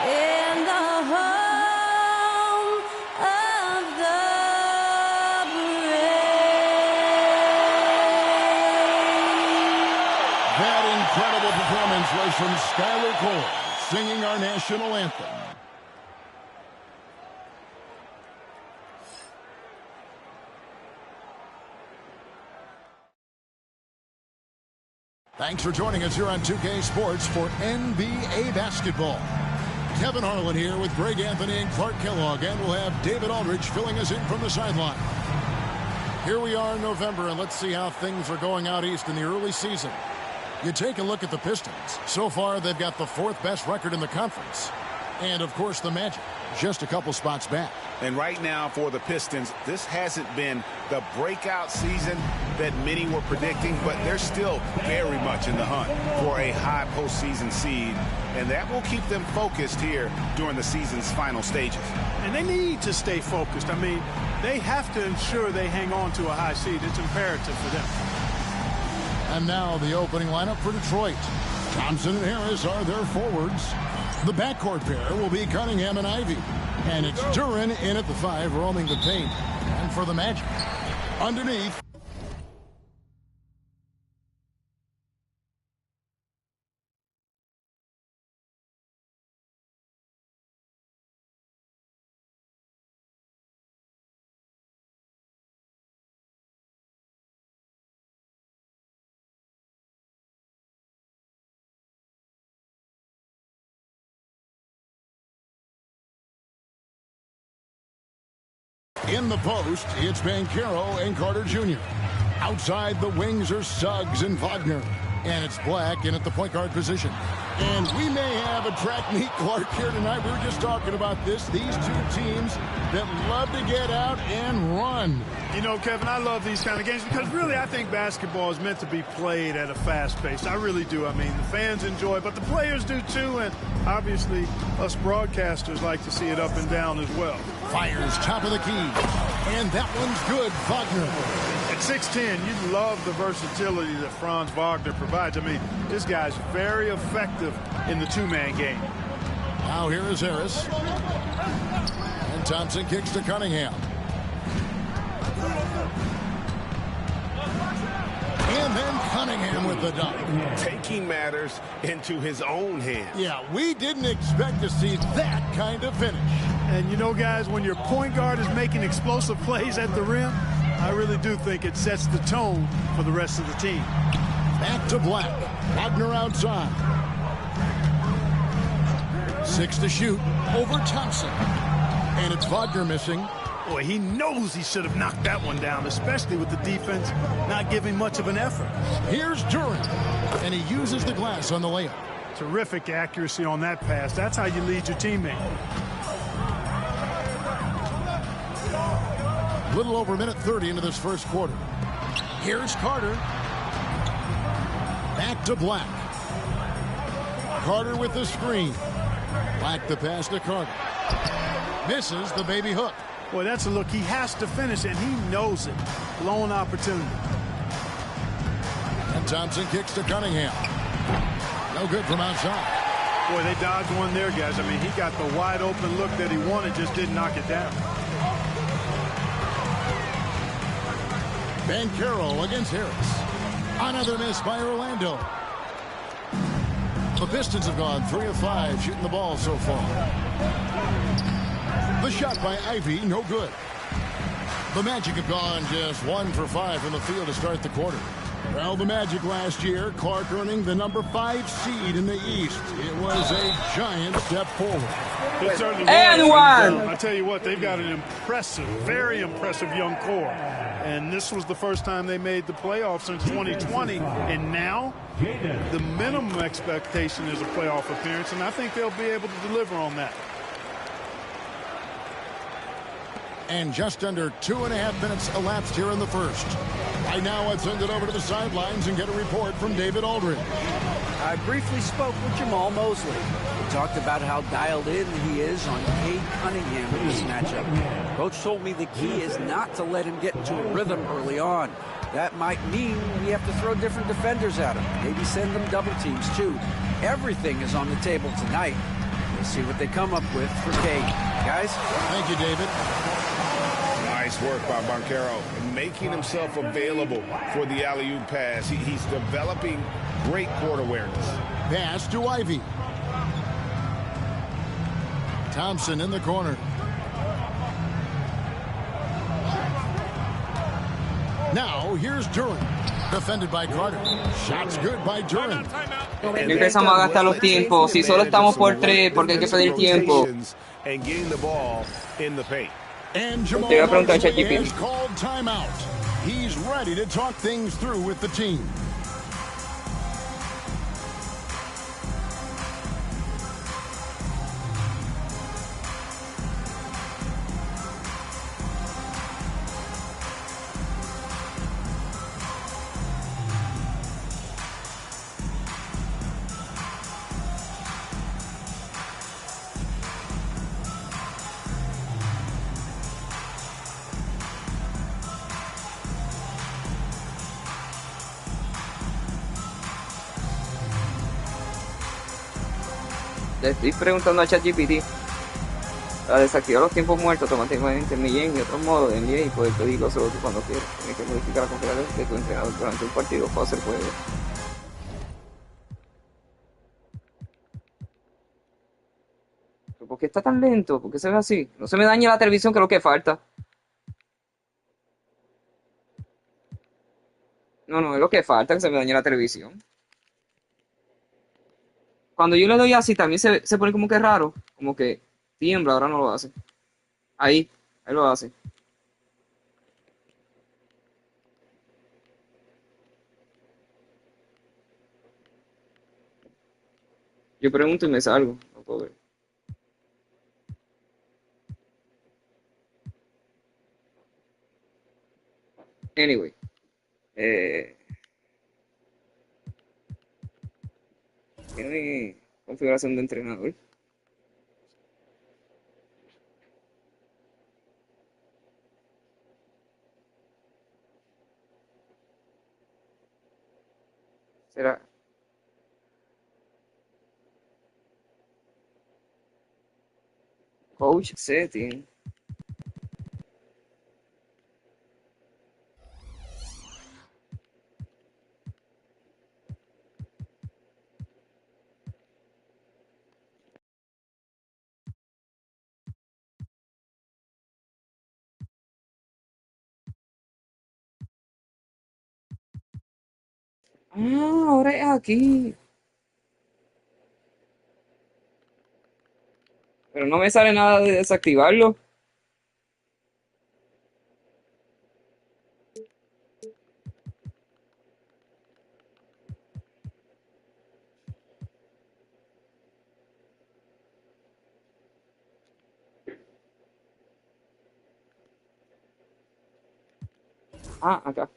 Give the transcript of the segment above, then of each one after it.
in the home of the brave. That incredible performance was from Skylar Cole, singing our national anthem. Thanks for joining us here on 2K Sports for NBA basketball. Kevin Harlan here with Greg Anthony and Clark Kellogg, and we'll have David Aldridge filling us in from the sideline. Here we are in November, and let's see how things are going out east in the early season. You take a look at the Pistons. So far, they've got the 4th best record in the conference. And, of course, the Magic, just a couple spots back. And right now for the Pistons, this hasn't been the breakout season that many were predicting, but they're still very much in the hunt for a high postseason seed, and that will keep them focused here during the season's final stages. And they need to stay focused. I mean, they have to ensure they hang on to a high seed. It's imperative for them. And now the opening lineup for Detroit. Thompson and Harris are their forwards. The backcourt pair will be Cunningham and Ivy. And it's Duren in at the 5, roaming the paint. And for the Magic, underneath. In the post, it's Banchero and Carter Jr. Outside, the wings are Suggs and Wagner. And it's Black in at the point guard position. And we may have a track meet, Clark, here tonight. We were just talking about this. These two teams that love to get out and run. You know, Kevin, I love these kind of games because really I think basketball is meant to be played at a fast pace. I really do. I mean, the fans enjoy it, but the players do too. And obviously, us broadcasters like to see it up and down as well. Fires top of the key. And that one's good, Wagner. At 6'10", you love the versatility that Franz Wagner provides. I mean, this guy's very effective in the two-man game. Now here is Harris. And Thompson kicks to Cunningham. And then Cunningham with the dunk. Taking matters into his own hands. Yeah, we didn't expect to see that kind of finish. And you know, guys, when your point guard is making explosive plays at the rim, I really do think it sets the tone for the rest of the team. Back to Black. Wagner outside. 6 to shoot over Thompson. And it's Wagner missing. Boy, he knows he should have knocked that one down, especially with the defense not giving much of an effort. Here's Duren. And he uses the glass on the layup. Terrific accuracy on that pass. That's how you lead your teammate. Little over a minute 30 into this first quarter. Here's Carter. Back to Black. Carter with the screen. Black the pass to Carter. Misses the baby hook. Boy, that's a look. He has to finish, and he knows it. Lone opportunity. And Thompson kicks to Cunningham. No good from outside. Boy, they dodged one there, guys. I mean, he got the wide open look that he wanted, just didn't knock it down. Banchero against Harris. Another miss by Orlando. The Pistons have gone 3 of 5 shooting the ball so far. The shot by Ivy, no good. The Magic have gone just 1 for 5 from the field to start the quarter. Well, the Magic last year, Clark earning the number 5 seed in the East. It was a giant step forward. It certainly was. I tell you what, they've got an impressive, very impressive young core. And this was the first time they made the playoffs since 2020. And now, the minimum expectation is a playoff appearance, and I think they'll be able to deliver on that. And just under 2.5 minutes elapsed here in the first. Right now, let's send it over to the sidelines and get a report from David Aldridge. I briefly spoke with Jamal Mosley. We talked about how dialed in he is on Cade Cunningham in this matchup. Coach told me the key is not to let him get into a rhythm early on. That might mean we have to throw different defenders at him. Maybe send them double teams, too. Everything is on the table tonight. The Let's see what they come up with for Cade. Guys? Thank you, David. Nice work by Banchero, making himself available for the alley-oop pass. He's developing great court awareness. Pass to Ivey. Thompson in the corner. Now, here's Duren. Defended by Carter. Shots good by Duren. No empezamos a gastar los tiempos. Si solo estamos por 3, porque hay que pedir tiempo. And getting the ball in the paint. And Jamal Te voy a preguntar, Mosley ChatGPT. has called timeout. He's ready to talk things through with the team. Le estoy preguntando a ChatGPT a desactivar los tiempos muertos automáticamente en mi game y otros modos de NBA y poder pedirlo solo tú cuando quieras. Tienes que modificar la configuración de tu entrenador durante un partido para hacer juego. ¿Pero por qué está tan lento? ¿Por qué se ve así? No se me daña la televisión, que es lo que falta. No, es lo que falta, que se me dañe la televisión. Cuando yo le doy así, también se pone como que raro. Como que tiembla, ahora no lo hace. Ahí lo hace. Yo pregunto y me salgo. No puedo ver. Anyway. Tiene configuración de entrenador. ¿Será? Coach setting. Ahora es aquí. Pero no me sale nada de desactivarlo. Acá.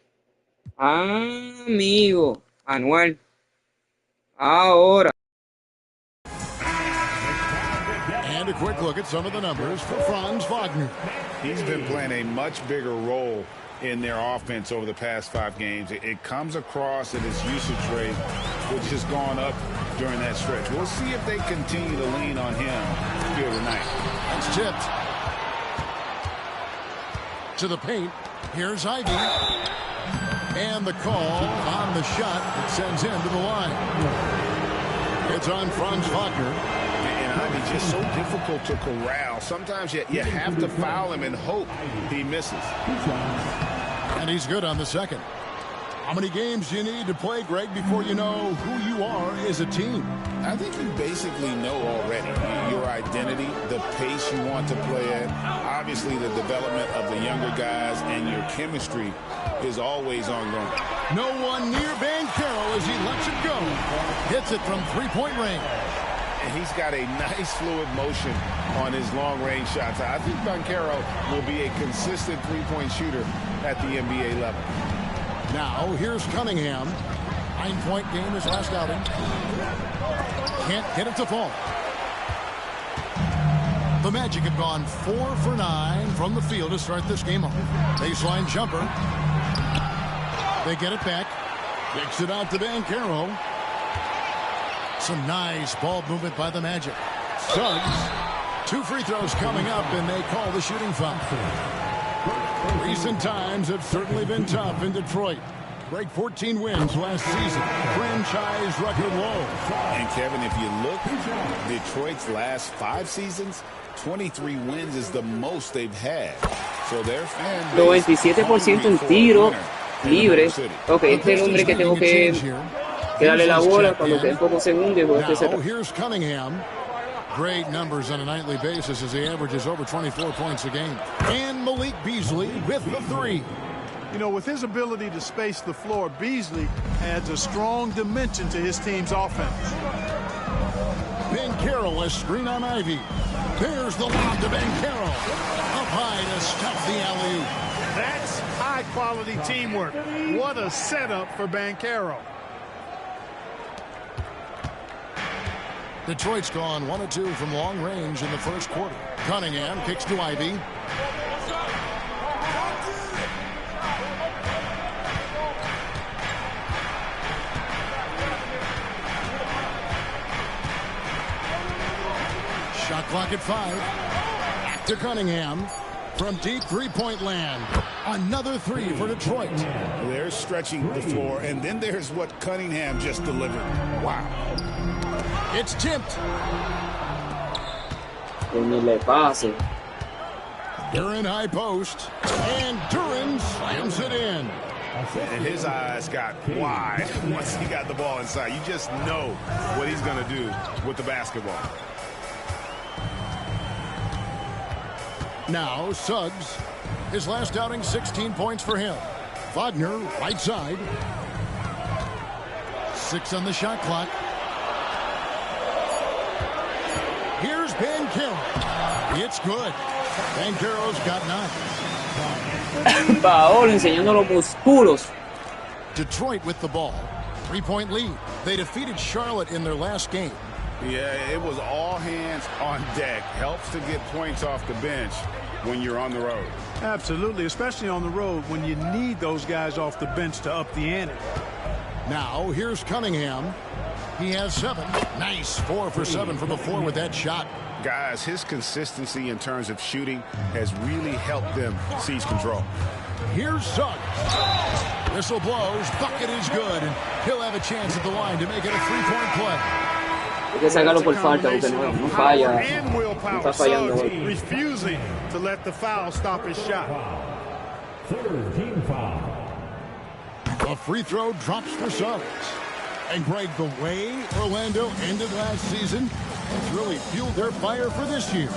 Amigo. Anuel. Ahora. And a quick look at some of the numbers for Franz Wagner. He's been playing a much bigger role in their offense over the past 5 games. It comes across in his usage rate, which has gone up during that stretch. We'll see if they continue to lean on him here tonight. It's tipped. To the paint. Here's Ivey. And the call on the shot that sends him to the line. It's on Franz Wagner. And Ivey just so difficult to corral. Sometimes you have to foul him and hope he misses. And he's good on the second. How many games do you need to play, Greg, before you know who you are as a team? I think you basically know already your identity, the pace you want to play at, obviously the development of the younger guys, and your chemistry is always ongoing. No one near Banchero as he lets it go. Hits it from three-point range. And he's got a nice fluid motion on his long-range shots. I think Banchero will be a consistent three-point shooter at the NBA level. Now, here's Cunningham. 9-point game his last outing. Can't get it to fall. The Magic have gone 4 for 9 from the field to start this game off. Baseline jumper. They get it back. Kicks it out to Banchero. Some nice ball movement by the Magic. Suggs. 2 free throws coming up, and they call the shooting foul. Recent times have certainly been tough in Detroit. Break 14 wins last season. Franchise record low. And Kevin, if you look, Detroit's last 5 seasons, 23 wins is the most they've had. So their fan base 97% en tiro libre. Ok, este es el hombre que tengo que darle la bola cuando queden pocos segundos y juego este Now, setup. here's Cunningham. Great numbers on a nightly basis as he averages over 24 points a game. And Malik Beasley with the 3. You know, with his ability to space the floor, Beasley adds a strong dimension to his team's offense. Banchero, a screen on Ivy. There's the lob to Banchero. Up high to stop the alley-oop. That's high-quality teamwork. What a setup for Banchero. Detroit's gone 1 of 2 from long range in the first quarter. Cunningham kicks to Ivy. Shot clock at 5. Back to Cunningham. From deep three-point land. Another 3 for Detroit. They're stretching the floor, and then there's what Cunningham just delivered. Wow. It's tipped. Ni le pase. Duran high post. And Duran slams it in. And his eyes got wide once he got the ball inside. You just know what he's going to do with the basketball. Now Suggs. His last outing, 16 points for him. Wagner, right side. 6 on the shot clock. Here's Banchero. It's good. Banchero's got 9. Paolo enseñando los músculos. Detroit with the ball. 3-point lead. They defeated Charlotte in their last game. Yeah, it was all hands on deck. Helps to get points off the bench when you're on the road. Absolutely, especially on the road when you need those guys off the bench to up the ante. Now, here's Cunningham. He has 7. Nice. 4 for 7 from the floor with that shot. Guys, his consistency in terms of shooting has really helped them seize control. Here's Suggs. Whistle blows. Bucket is good. And he'll have a chance at the line to make it a 3-point play. Hay que sacarlo por falta porque no falla. And No willpower. está fallando Suggs hoy. refusing to let the foul stop his shot. A free throw drops for Suggs. And Greg, the way Orlando ended last season has really fueled their fire for this year.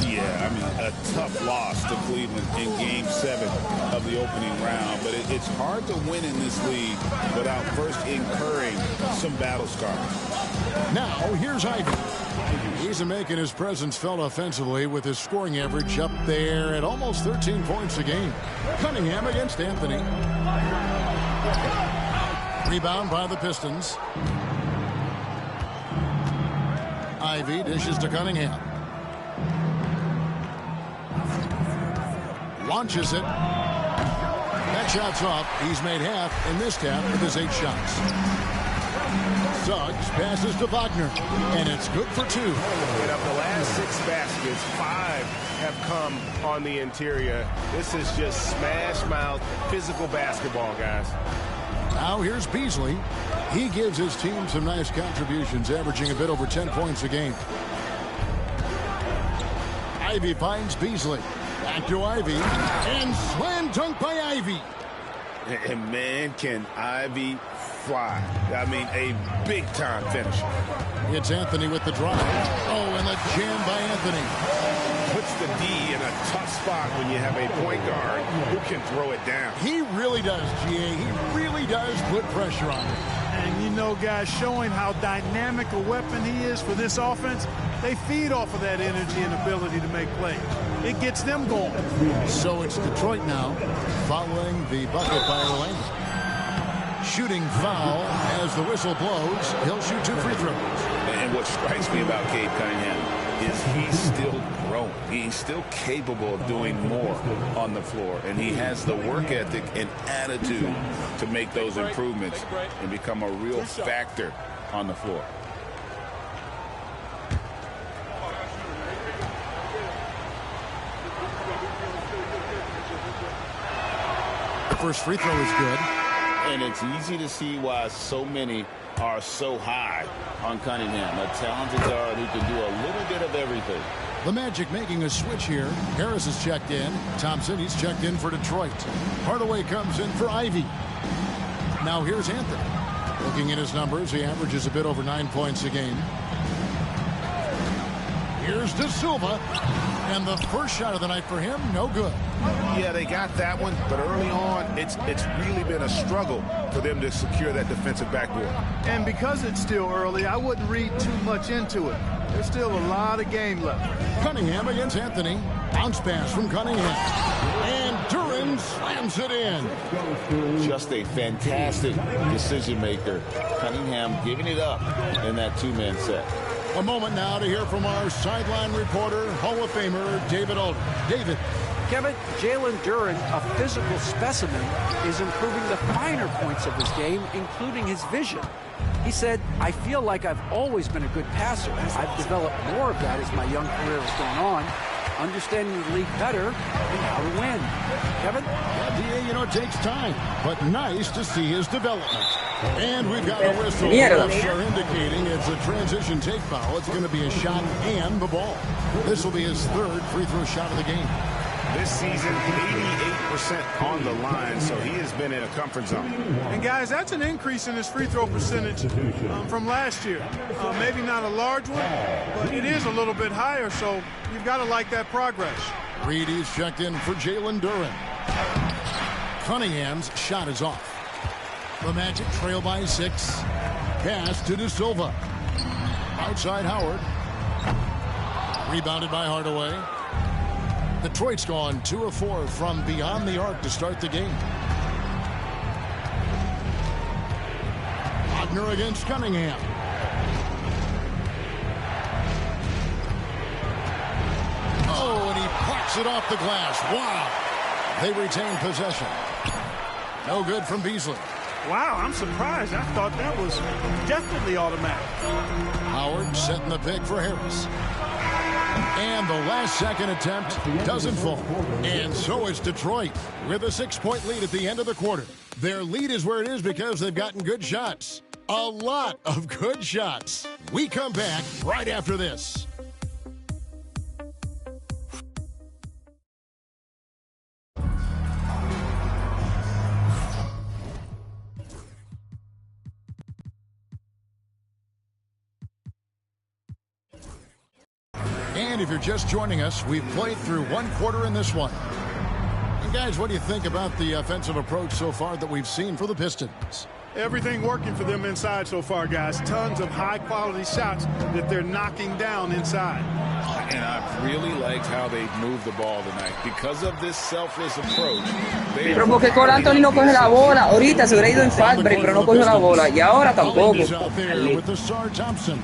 Yeah, I mean, a tough loss to Cleveland in Game 7 of the opening round. But it's hard to win in this league without first incurring some battle scars. Now, here's Ivy. He's making his presence felt offensively with his scoring average up there at almost 13 points a game. Cunningham against Anthony. Rebound by the Pistons. Ivy dishes to Cunningham. Launches it. That shot's off. He's made half in this half with his 8 shots. Suggs passes to Wagner, and it's good for 2. And of the last 6 baskets, 5 have come on the interior. This is just smash mouth physical basketball, guys. Now here's Beasley. He gives his team some nice contributions, averaging a bit over 10 points a game. Ivy finds Beasley. Back to Ivy. And slam dunk by Ivy. And man, can Ivy fly. I mean, a big-time finisher. It's Anthony with the drive. Oh, and the jam by Anthony. Puts the D in a tough spot when you have a point guard who can throw it down. He really does, GA. He really does put pressure on him. And you know, guys, showing how dynamic a weapon he is for this offense, they feed off of that energy and ability to make plays. It gets them going. So it's Detroit now, following the bucket by Orlando. Shooting foul as the whistle blows. He'll shoot 2 free throws. And what strikes me about Cade Cunningham is he's still growing. He's still capable of doing more on the floor. And he has the work ethic and attitude to make those improvements and become a real factor on the floor. first free throw is good. And it's easy to see why so many are so high on Cunningham. A talented guard who can do a little bit of everything. The Magic making a switch here. Harris is checked in. Thompson, he's checked in for Detroit. Hardaway comes in for Ivy. Now here's Anthony. Looking at his numbers, he averages a bit over 9 points a game. Here's De Silva. And the first shot of the night for him, no good. Yeah, they got that one, but early on, it's really been a struggle for them to secure that defensive backboard. And because it's still early, I wouldn't read too much into it. There's still a lot of game left. Cunningham against Anthony. Bounce pass from Cunningham. And Duren slams it in. Just a fantastic decision maker. Cunningham giving it up in that two-man set. A moment now to hear from our sideline reporter, Hall of Famer David Aldridge. David. Kevin, Jalen Duren, a physical specimen, is improving the finer points of his game, including his vision. He said, I feel like I've always been a good passer. I've developed more of that as my young career has gone on, understanding the league better and how to win. Kevin? Yeah, you know, it takes time, but nice to see his development. And we've got a whistle. Mierda. Refs are indicating it's a transition take foul. It's going to be a shot and the ball. This will be his third free throw shot of the game. This season, 88% on the line, so he has been in a comfort zone. And guys, that's an increase in his free throw percentage from last year. Maybe not a large one, but it is a little bit higher, so you've got to like that progress. Reedy's checked in for Jalen Duren. Cunningham's shot is off. The Magic trail by 6. Pass to De Silva. Outside Howard. Rebounded by Hardaway. Detroit's gone 2 of 4 from beyond the arc to start the game. Wagner against Cunningham. Oh, and he plucks it off the glass. Wow. They retain possession. No good from Beasley. Wow, I'm surprised. I thought that was definitely automatic. Howard setting the pick for Harris. And the last second attempt doesn't fall. And so is Detroit with a 6-point lead at the end of the quarter. Their lead is where it is because they've gotten good shots. A lot of good shots. We come back right after this. And if you're just joining us, we've played through 1 quarter in this one. And guys, what do you think about the offensive approach so far that we've seen for the Pistons? Everything working for them inside so far, guys. Tons of high-quality shots that they're knocking down inside. And I've really liked how they've moved the ball tonight. Because of this selfless approach. Pero porque Cole Anthony no coge la bola. Ahorita se hubiera ido en fast break, pero no cogió la bola. Y ahora tampoco. Is out there with the Sar Thompson.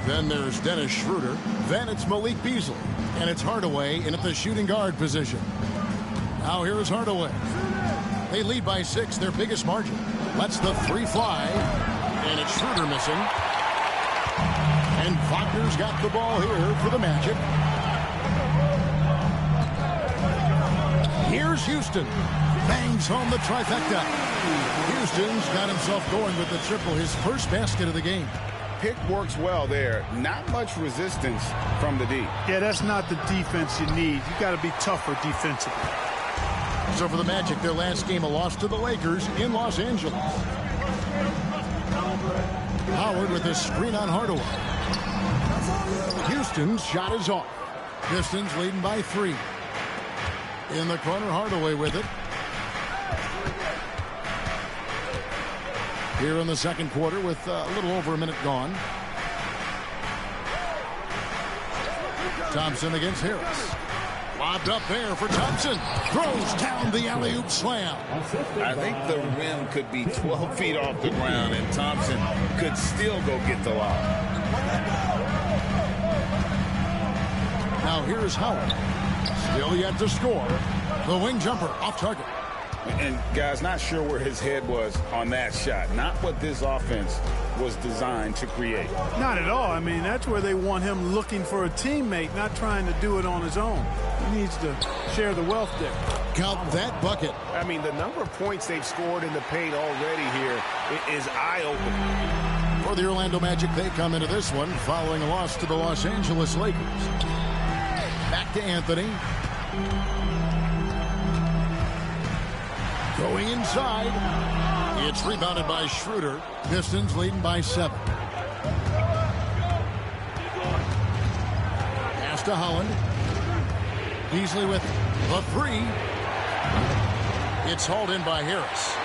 Then there's Dennis Schroeder. Then it's Malik Beasley. And it's Hardaway in at the shooting guard position. Now here is Hardaway. They lead by 6, their biggest margin. Lets the 3 fly. And it's Schroeder missing. And Wagner's got the ball here for the Magic. Here's Houston. Bangs home the trifecta. Houston's got himself going with the triple, his first basket of the game. Pick works well there. Not much resistance from the D. Yeah, that's not the defense you need. You got to be tougher defensively. So for the Magic, their last game, a loss to the Lakers in Los Angeles. Howard with a screen on Hardaway. Houston's shot is off. Pistons leading by 3. In the corner, Hardaway with it. Here in the second quarter with a little over a minute gone. Thompson against Harris. Lobbed up there for Thompson. Throws down the alley-oop slam. I think the rim could be 12 feet off the ground, and Thompson could still go get the lob. Now here's Howard. Still yet to score. The wing jumper off target. And guys, not sure where his head was on that shot. Not what this offense was designed to create. Not at all. I mean, that's where they want him looking for a teammate, not trying to do it on his own. He needs to share the wealth there. Count that bucket. I mean, the number of points they've scored in the paint already here is eye-opening. For the Orlando Magic, they come into this one following a loss to the Los Angeles Lakers. Back to Anthony. Going inside. It's rebounded by Schroeder. Pistons leading by 7. Pass to Holland. Beasley with the 3. It's hauled in by Harris.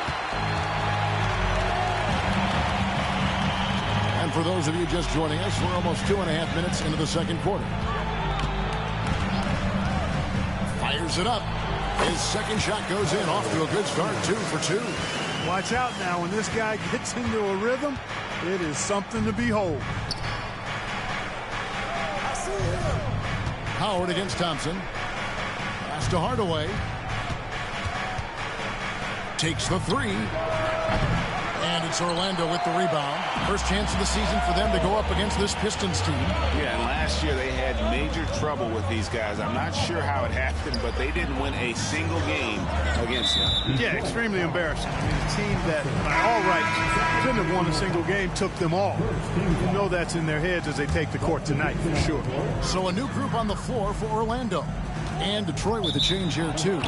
And for those of you just joining us, we're almost 2.5 minutes into the second quarter. Fires it up. His second shot goes in, off to a good start, 2 for 2. Watch out now. When this guy gets into a rhythm, it is something to behold. Howard against Thompson. Pass to Hardaway. Takes the 3. And it's Orlando with the rebound. First chance of the season for them to go up against this Pistons team. Yeah, and last year they had major trouble with these guys. I'm not sure how it happened, but they didn't win a single game against them. Yeah, extremely embarrassing. I mean, a team that, by all rights, couldn't have won a single game, took them all. You know that's in their heads as they take the court tonight, for sure. So a new group on the floor for Orlando. And Detroit with a change here, too.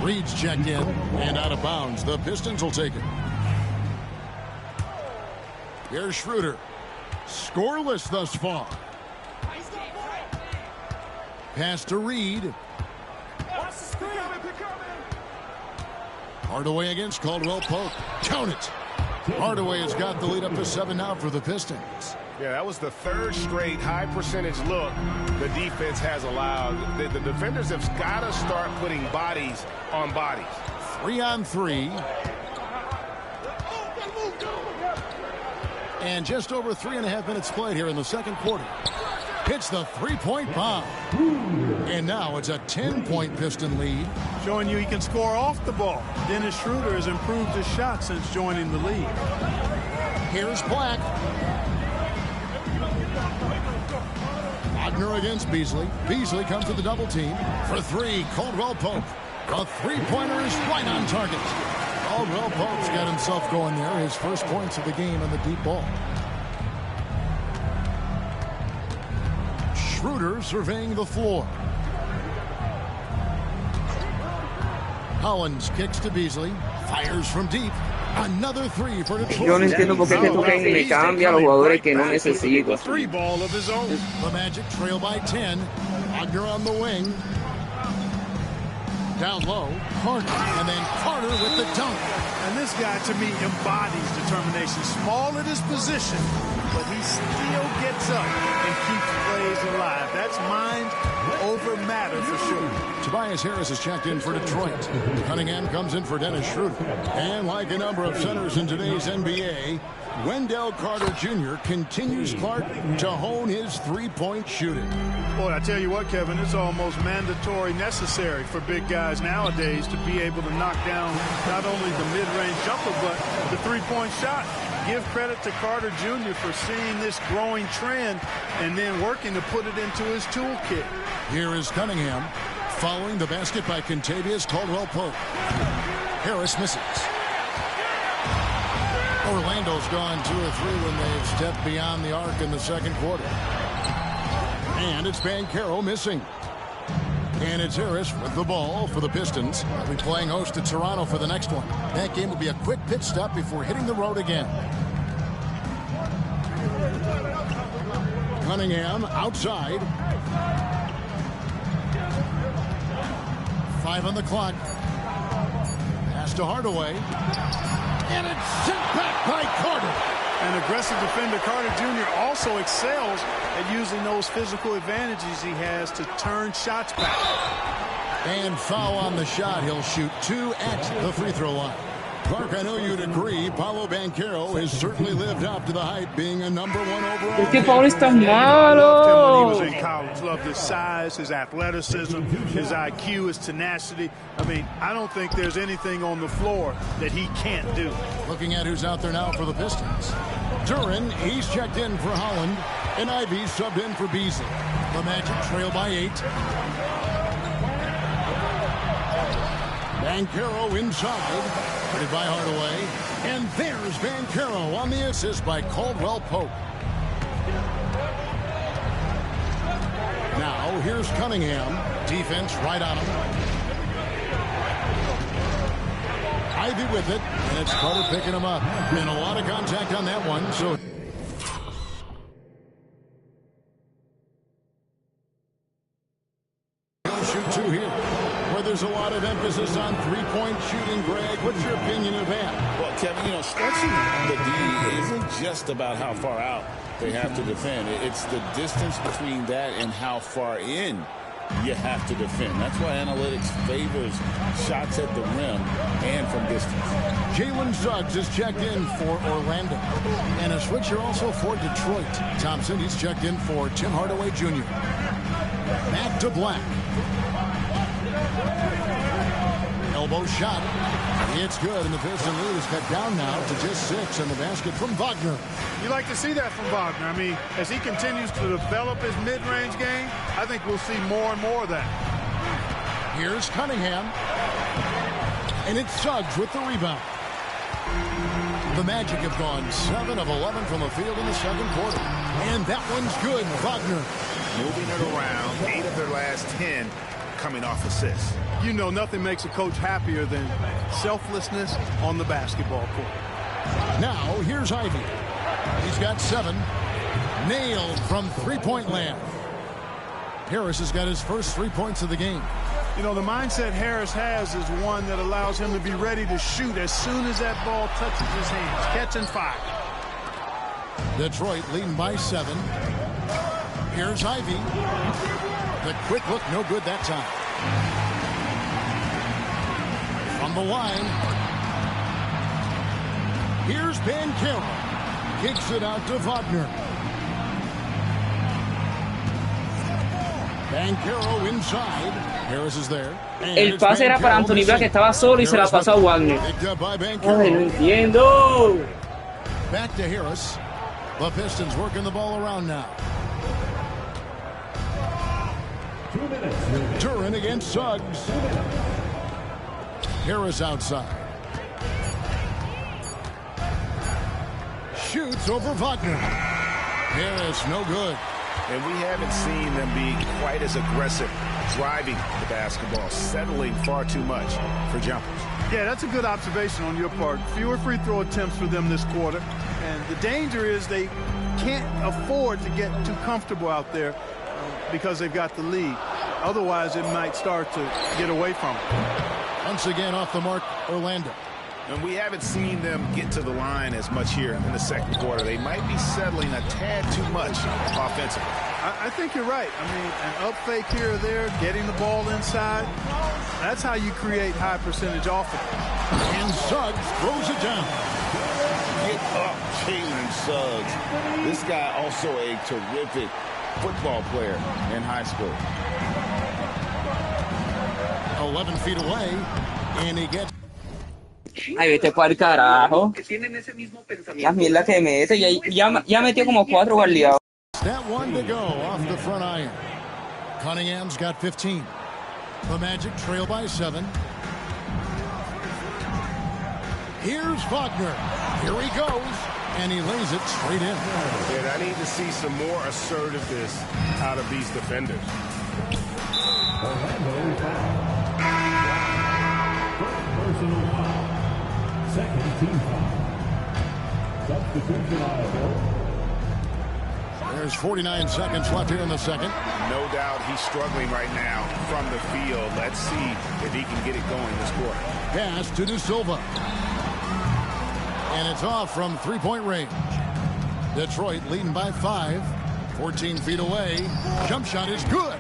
Reed's checked in and out of bounds. The Pistons will take it. Here's Schroeder. Scoreless thus far. Pass to Reed. Hardaway against Caldwell Pope. Count it. Hardaway has got the lead up to 7 now for the Pistons. Yeah, that was the 3rd straight high percentage look the defense has allowed. The defenders have got to start putting bodies on bodies. 3 on 3. And just over 3.5 minutes played here in the second quarter. Hits the 3-point bomb. And now it's a 10-point Piston lead. Showing you he can score off the ball. Dennis Schroeder has improved his shot since joining the league. Here's Black. Wagner against Beasley. Beasley comes to the double team. For 3, Caldwell Pope. The 3-pointer is right on target. Caldwell Pope's got himself going there. His first points of the game on the deep ball. Schroeder surveying the floor. Hollins kicks to Beasley. Fires from deep. Another 3 for Detroit. Yo no entiendo por qué que toquen y me cambia a los jugadores que no necesito. The Magic trail by 10. Wagner on the wing. Down low, Carter, and then Carter with the dunk. And this guy, to me, embodies determination. Small at his position, but he still gets up and keeps plays alive. That's mind over matter for sure. Tobias Harris is checked in for Detroit. Cunningham comes in for Dennis Schroeder. And like a number of centers in today's NBA, Wendell Carter Jr. continues, Clark, to hone his 3-point shooting. Boy, I tell you what, Kevin, it's almost mandatory necessary for big guys nowadays to be able to knock down not only the mid-range jumper, but the 3-point shot. Give credit to Carter Jr. for seeing this growing trend and then working to put it into his toolkit. Here is Cunningham following the basket by Kentavious Caldwell-Pope. Harris misses. Orlando's gone 2 or 3 when they've stepped beyond the arc in the second quarter. And it's Banchero missing. And it's Harris with the ball for the Pistons. They'll be playing host to Toronto for the next one. That game will be a quick pit stop before hitting the road again. Cunningham outside. 5 on the clock. Pass to Hardaway. And it's sent back by Carter. An aggressive defender, Carter Jr. also excels at using those physical advantages he has to turn shots back. And foul on the shot. He'll shoot 2 at the free throw line. Clark, I know you'd agree, Paolo Banchero has certainly lived up to the hype, being a #1 overall. Este Paolo está Loved him malo. when he was in college. Loved his size, his athleticism, his IQ, his tenacity. I mean, I don't think there's anything on the floor that he can't do. Looking at who's out there now for the Pistons. Duran, he's checked in for Holland, and Ivy subbed in for Beasley. The Magic trail by 8. Banchero inside, played by Hardaway. And there's Banchero on the assist by Caldwell Pope. Now, here's Cunningham. Defense right on him. Ivy with it, and it's Carter picking him up. And a lot of contact on that one, so... He'll shoot 2 here, where there's a lot of emphasis on three-point shooting. Greg, what's your opinion of that? Well, Kevin, stretching the D isn't just about how far out they have to defend. It's the distance between that and how far in you have to defend. That's why analytics favors shots at the rim and from distance. Jalen Suggs is checked in for Orlando. And a switcher also for Detroit. Thompson, he's checked in for Tim Hardaway Jr. Back to Black. Elbow shot. It's good, and the Piston lead is cut down now to just 6, and the basket from Wagner. You like to see that from Wagner. I mean, as he continues to develop his mid-range game, I think we'll see more and more of that. Here's Cunningham. And it's Suggs with the rebound. The Magic have gone 7 of 11 from the field in the second quarter. And that one's good. Wagner moving it around. 8 of their last 10 coming off assists. You know, nothing makes a coach happier than selflessness on the basketball court. Now, here's Ivy. He's got 7. Nailed from three-point land. Harris has got his first 3 points of the game. You know, the mindset Harris has is one that allows him to be ready to shoot as soon as that ball touches his hands. Catch and fire. Detroit leading by 7. Here's Ivy. The quick look, no good that time. From the line. Here's Banchero. Kicks it out to Wagner. Banchero inside. Harris is there. El pase era para Anthony Black, que estaba solo y se la pasó a Wagner. Ay, no entiendo. Back to Harris. The Pistons working the ball around now. Duran against Suggs. Harris outside. Shoots over Wagner. Harris, no good. And we haven't seen them be quite as aggressive driving the basketball, settling far too much for jumpers. Yeah, that's a good observation on your part. Fewer free throw attempts for them this quarter. And the danger is they can't afford to get too comfortable out there because they've got the lead. Otherwise, it might start to get away from them. Once again, off the mark, Orlando. And we haven't seen them get to the line as much here in the second quarter. They might be settling a tad too much offensively. I think you're right. I mean, an up fake here or there, getting the ball inside, that's how you create high percentage offense. And Suggs throws it down. Get up, Jalen Suggs. This guy also a terrific football player in high school. 11 feet away, and he gets... Ay, vete para el carajo. Las mierdas que mete. Ya metió como 4 guardiados. That one to go off the front iron. Cunningham's got 15. The Magic trail by 7. Here's Wagner. Here he goes, and he lays it straight in. And I need to see some more assertiveness out of these defenders. Second team foul. Substitution on the field. There's 49 seconds left here in the second. No doubt he's struggling right now from the field. Let's see if he can get it going this quarter. Pass to De Silva. And it's off from three-point range. Detroit leading by 5. 14 feet away. Jump shot is good.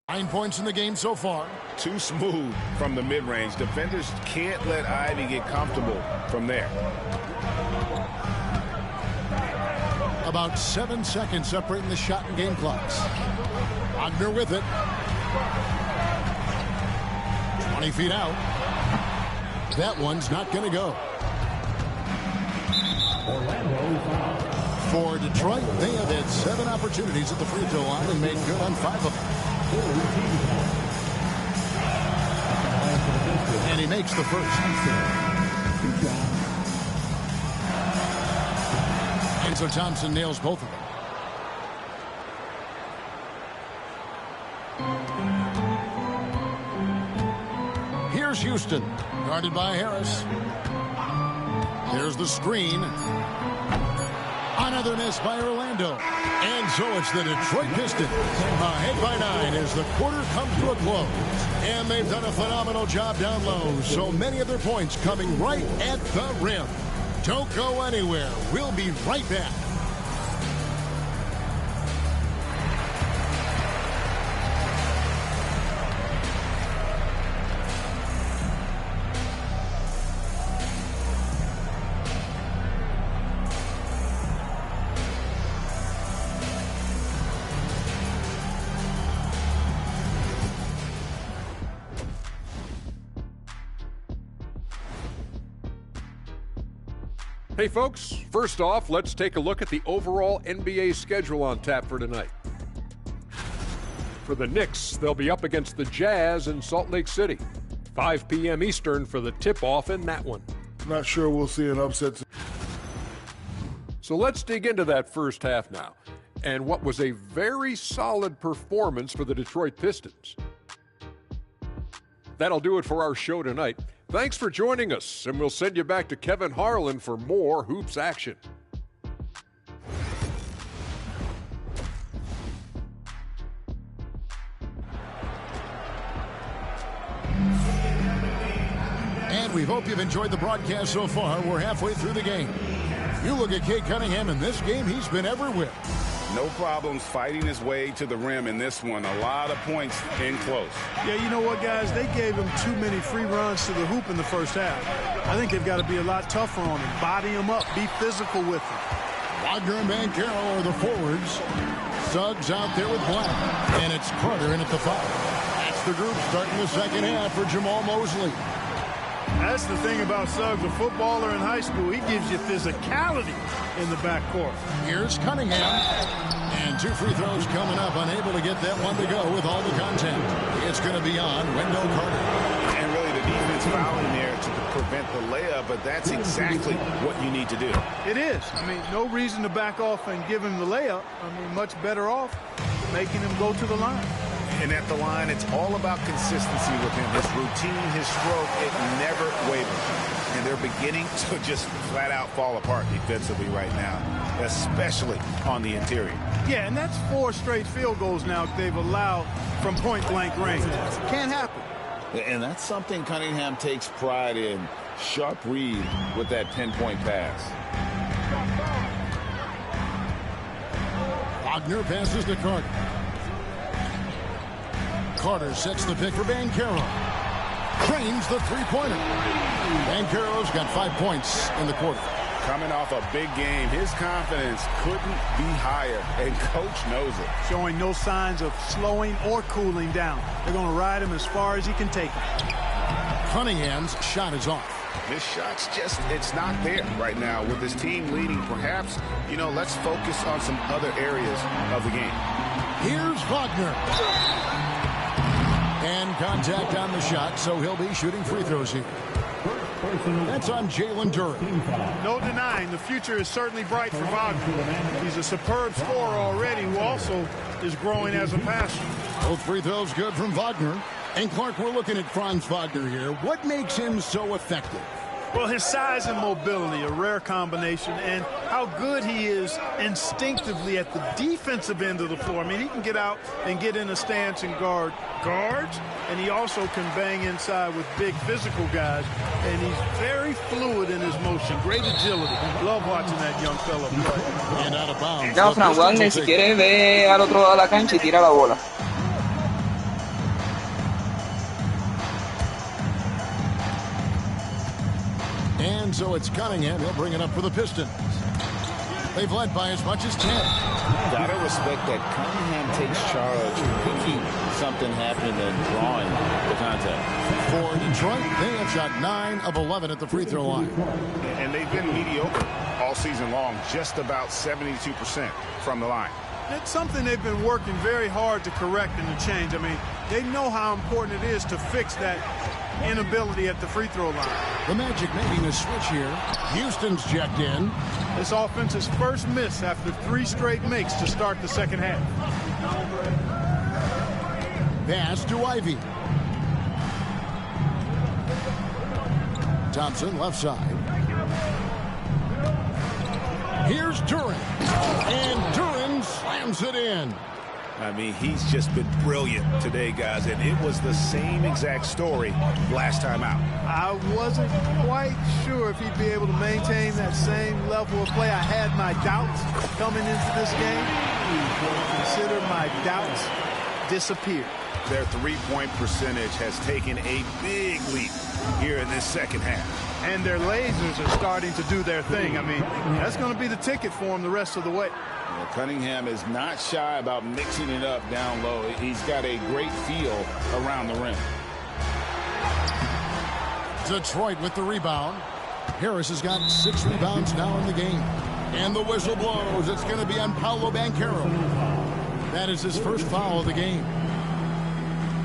Nine points in the game so far. Too smooth from the mid-range. Defenders can't let Ivy get comfortable from there. About 7 seconds separating the shot and game clocks. Wagner with it. 20 feet out. That one's not going to go. For Detroit, they have had 7 opportunities at the free throw line and made good on 5 of them. And he makes the first. And so Thompson nails both of them. Here's Houston, guarded by Harris. Here's the screen. Another miss by Orlando. And so it's the Detroit Pistons ahead by 9 as the quarter comes to a close. And they've done a phenomenal job down low. So many of their points coming right at the rim. Don't go anywhere. We'll be right back. Hey folks, first off, let's take a look at the overall NBA schedule on tap for tonight. For the Knicks, they'll be up against the Jazz in Salt Lake City. 5 p.m. Eastern for the tip-off in that one. Not sure we'll see an upset. So let's dig into that first half now, and what was a very solid performance for the Detroit Pistons. That'll do it for our show tonight. Thanks for joining us, and we'll send you back to Kevin Harlan for more hoops action. And we hope you've enjoyed the broadcast so far. We're halfway through the game. You look at Cade Cunningham in this game, he's been everywhere. No problems fighting his way to the rim in this one. A lot of points in close. Yeah, you know what, guys? They gave him too many free runs to the hoop in the first half. I think they've got to be a lot tougher on him. Body him up. Be physical with him. Wagner and Banchero are the forwards. Suggs out there with Black. And it's Carter in at the 5. That's the group starting the second half for Jamal Mosley. That's the thing about Suggs, a footballer in high school. He gives you physicality in the backcourt. Here's Cunningham. And 2 free throws coming up. Unable to get that one to go with all the contact. It's going to be on Wendell Carter. And really the defense fouling there to prevent the layup, but that's exactly what you need to do. It is. I mean, no reason to back off and give him the layup. I mean, much better off making him go to the line. And at the line, it's all about consistency with him. His routine, his stroke, it never wavers. And they're beginning to just flat out fall apart defensively right now, especially on the interior. Yeah, and that's 4 straight field goals now they've allowed from point-blank range. Can't happen. And that's something Cunningham takes pride in. Sharp read with that pinpoint pass. Wagner passes to Carter. Carter sets the pick for Banchero. Trains the three-pointer. Banchero's got 5 points in the quarter. Coming off a big game, his confidence couldn't be higher, and coach knows it. Showing no signs of slowing or cooling down. They're going to ride him as far as he can take him. Cunningham's shot is off. This shot's just, it's not there right now with his team leading. Perhaps, you know, let's focus on some other areas of the game. Here's Wagner. And contact on the shot, so he'll be shooting free throws here. That's on Jalen Duren. No denying, the future is certainly bright for Wagner. He's a superb scorer already who also is growing as a passer. Both free throws good from Wagner. And Clark, we're looking at Franz Wagner here. What makes him so effective? Well, his size and mobility, a rare combination, and how good he is instinctively at the defensive end of the floor. I mean, he can get out and get in a stance and guard guards, and he also can bang inside with big physical guys, and he's very fluid in his motion. Great agility. Love watching that young fella play. And out of bounds. Ya, Franz Wagner, si quiere, ve al otro lado de la cancha y tira la bola. And so it's Cunningham. He'll bring it up for the Pistons. They've led by as much as 10. Gotta respect that Cunningham takes charge, thinking something happened and drawing the contact. For Detroit, they have shot 9 of 11 at the free throw line. And they've been mediocre all season long, just about 72% from the line. It's something they've been working very hard to correct and to change. I mean, they know how important it is to fix that inability at the free throw line. The Magic making a switch here. Houston's checked in. This offense's first miss after 3 straight makes to start the second half. Pass to Ivy. Thompson left side. Here's Duren. And Duren slams it in. I mean, he's just been brilliant today, guys, and it was the same exact story last time out. I wasn't quite sure if he'd be able to maintain that same level of play. I had my doubts coming into this game. Consider my doubts disappeared. Their three-point percentage has taken a big leap here in this second half. And their lasers are starting to do their thing. I mean, that's going to be the ticket for them the rest of the way. Yeah, Cunningham is not shy about mixing it up down low. He's got a great feel around the rim. Detroit with the rebound. Harris has got 6 rebounds now in the game. And the whistle blows. It's going to be on Paolo Banchero. That is his first foul of the game.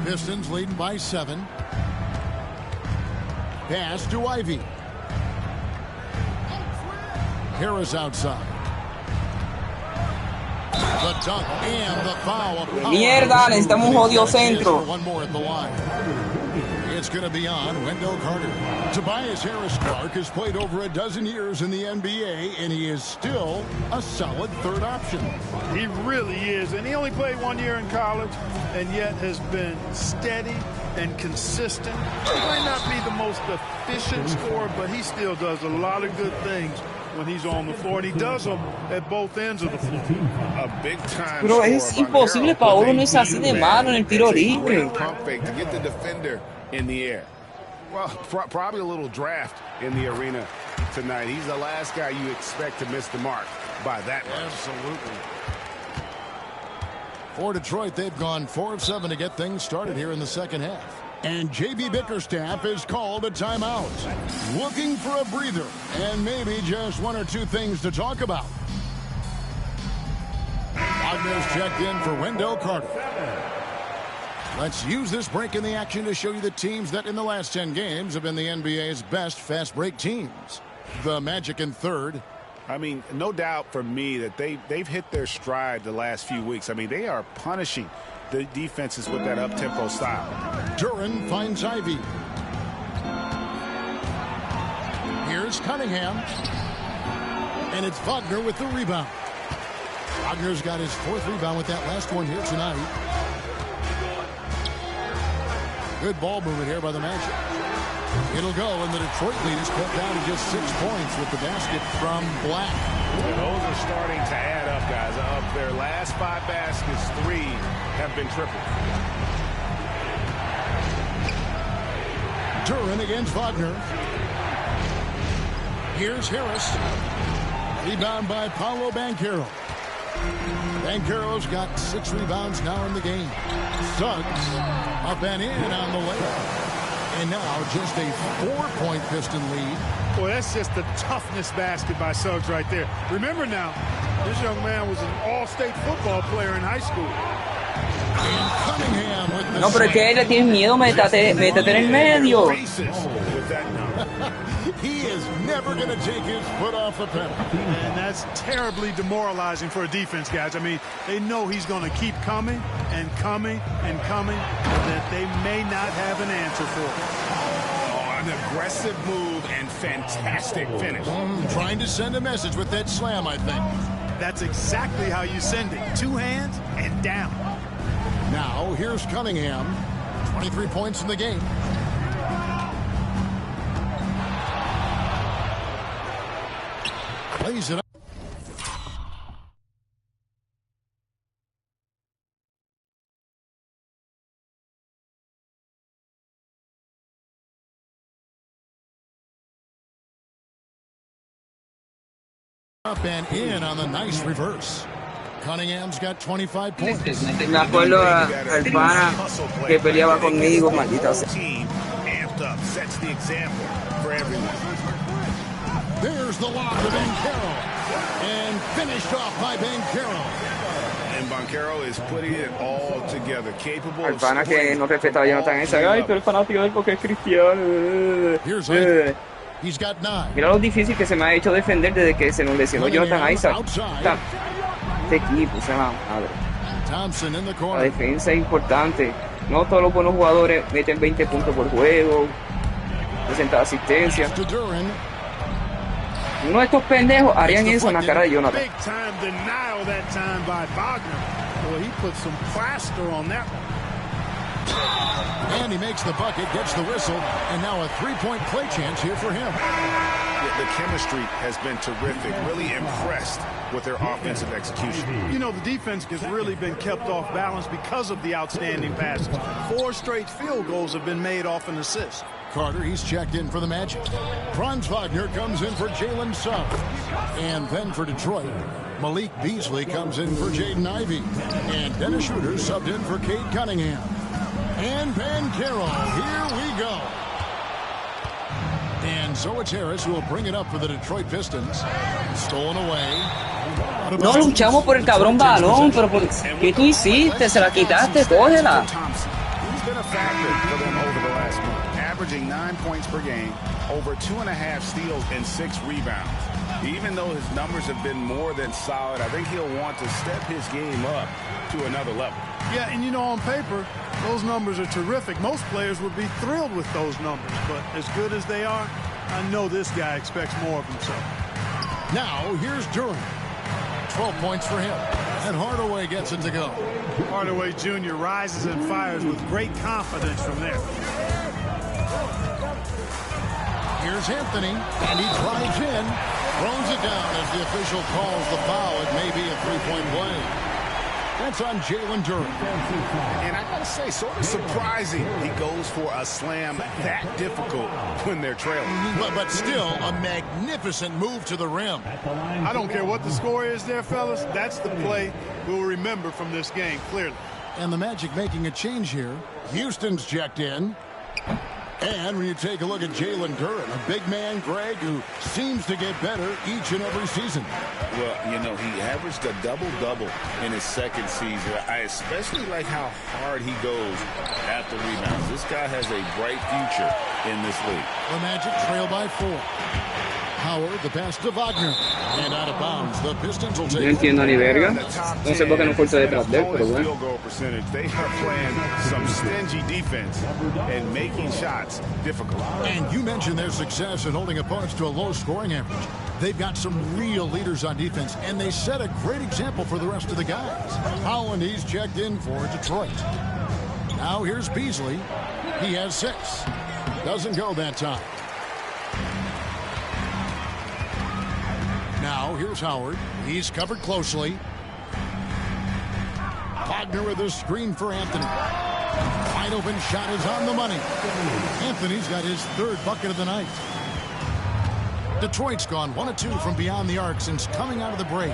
Pistons leading by 7. Pass to Ivy. Harris outside. The dunk and the foul. Mierda, necesitamos un jodido centro. One more at the line. It's going to be on Wendell Carter. Tobias Harris-Clarke has played over a dozen years in the NBA, and he is still a solid third option. He really is, and he only played 1 year in college, and yet has been steady and consistent. He might not be the most efficient scorer, but he still does a lot of good things when he's on the floor, and he does them at both ends of the floor. A big time. Pero es imposible, Paolo no es así de malo en el tiro libre. Pump fake to get the defender in the air. Well, probably a little draft in the arena tonight. He's the last guy you expect to miss the mark by that much. Absolutely. For Detroit, they've gone 4 of 7 to get things started here in the second half. And J.B. Bickerstaff has called a timeout. Looking for a breather and maybe just 1 or 2 things to talk about. Wagner's checked in for Wendell Carter. Let's use this break in the action to show you the teams that in the last 10 games have been the NBA's best fast break teams. The Magic in third. I mean, no doubt for me that they've hit their stride the last few weeks. I mean, they are punishing the defenses with that up-tempo style. Duren finds Ivy. Here's Cunningham. And it's Wagner with the rebound. Wagner's got his 4th rebound with that last one here tonight. Good ball movement here by the Magic. It'll go, and the Detroit lead is cut down to just 6 points with the basket from Black. Those are starting to add up, guys. Of their last 5 baskets, 3 have been triple. Duren against Wagner. Here's Harris. Rebound by Paolo Banchero. Banchero's got 6 rebounds now in the game. Suggs up and in on the layup. And now just a 4-point Piston lead. Boy, that's just the toughness basket by Suggs right there. Remember now, this young man was an all-state football player in high school. And Cunningham with the No, pero es que él tiene miedo, métete en el medio. He is never going to take his foot off the pedal. And that's terribly demoralizing for a defense, guys. I mean, they know he's going to keep coming and coming and coming, that they may not have an answer for it. Oh, an aggressive move and fantastic finish. Trying to send a message with that slam, I think. That's exactly how you send it. 2 hands and down. Now, here's Cunningham. 23 points in the game. Plays it up. Up and in on the nice reverse. Cunningham's got 25 points. Me acuerdo al pana que peleaba conmigo, maldita sea. Amped up, sets the example for everyone. There's the lob to Banchero. And finished off by Banchero. And Banchero is putting it all together, capable Al of pana que no respetaba a Jonathan Isaac. Ay, pero el fanático de él porque es cristiano. He's got 9. Mira lo difícil que se me ha hecho defender desde que se nos lesionó Jonathan Isaac. Este equipo, o sea, madre. Thompson in the La corner. defensa es importante. No todos los buenos jugadores meten 20 puntos por juego, 60 asistencias. Uno de estos pendejos harían eso en la cara de Jonathan. Big time denial that time by Wagner. Boy, he put some plaster on that one. And he makes the bucket, gets the whistle, and now a three-point play chance here for him. The chemistry has been terrific. Really impressed with their offensive execution. You know, the defense has really been kept off balance because of the outstanding passes. 4 straight field goals have been made off an assist. Carter, he's checked in for the Magic. Franz Wagner comes in for Jalen Suggs. And then for Detroit, Malik Beasley comes in for Jaden Ivey. And Dennis Schroeder subbed in for Cade Cunningham. And Banchero, here we go. And so it's Harris who will bring it up for the Detroit Pistons. Stolen away. No luchamos por el cabrón balón, pero por ¿qué tú hiciste? Se la quitaste, cógela. He's been a factor for them over the last month, averaging 9 points per game, over 2.5 steals and 6 rebounds. Even though his numbers have been more than solid, I think he'll want to step his game up to another level. Yeah, and you know, on paper, those numbers are terrific. Most players would be thrilled with those numbers, but as good as they are, I know this guy expects more of himself. Now, here's Durant. 12 points for him. And Hardaway gets it to go. Hardaway Jr. rises and fires with great confidence from there. Here's Anthony, and he drives in, throws it down as the official calls the foul. It may be a three-point play. That's on Jalen Durant. And I gotta say, sort of surprising he goes for a slam that difficult when they're trailing. But still, a magnificent move to the rim. I don't care what the score is there, fellas. That's the play we'll remember from this game, clearly. And the Magic making a change here. Houston's checked in. And when you take a look at Jalen Durant, a big man, Greg, who seems to get better each and every season. Well, you know, he averaged a double-double in his second season. I especially like how hard he goes after rebounds. This guy has a bright future in this league. The Magic trail by 4. Howard, the pass to Wagner. And out of bounds, the Pistons will take No entiendo ni verga. No sé por qué no corto detrás de él, pero bueno. Field goal percentage. They are playing some stingy defense and making shots difficult. And you mentioned their success in holding opponents to a low scoring average. They've got some real leaders on defense, and they set a great example for the rest of the guys. Howland, he's checked in for Detroit. Now here's Beasley. He has 6. Doesn't go that time. Now, here's Howard. He's covered closely. Wagner with a screen for Anthony. Wide open shot is on the money. Anthony's got his 3rd bucket of the night. Detroit's gone 1 of 2 from beyond the arc since coming out of the break.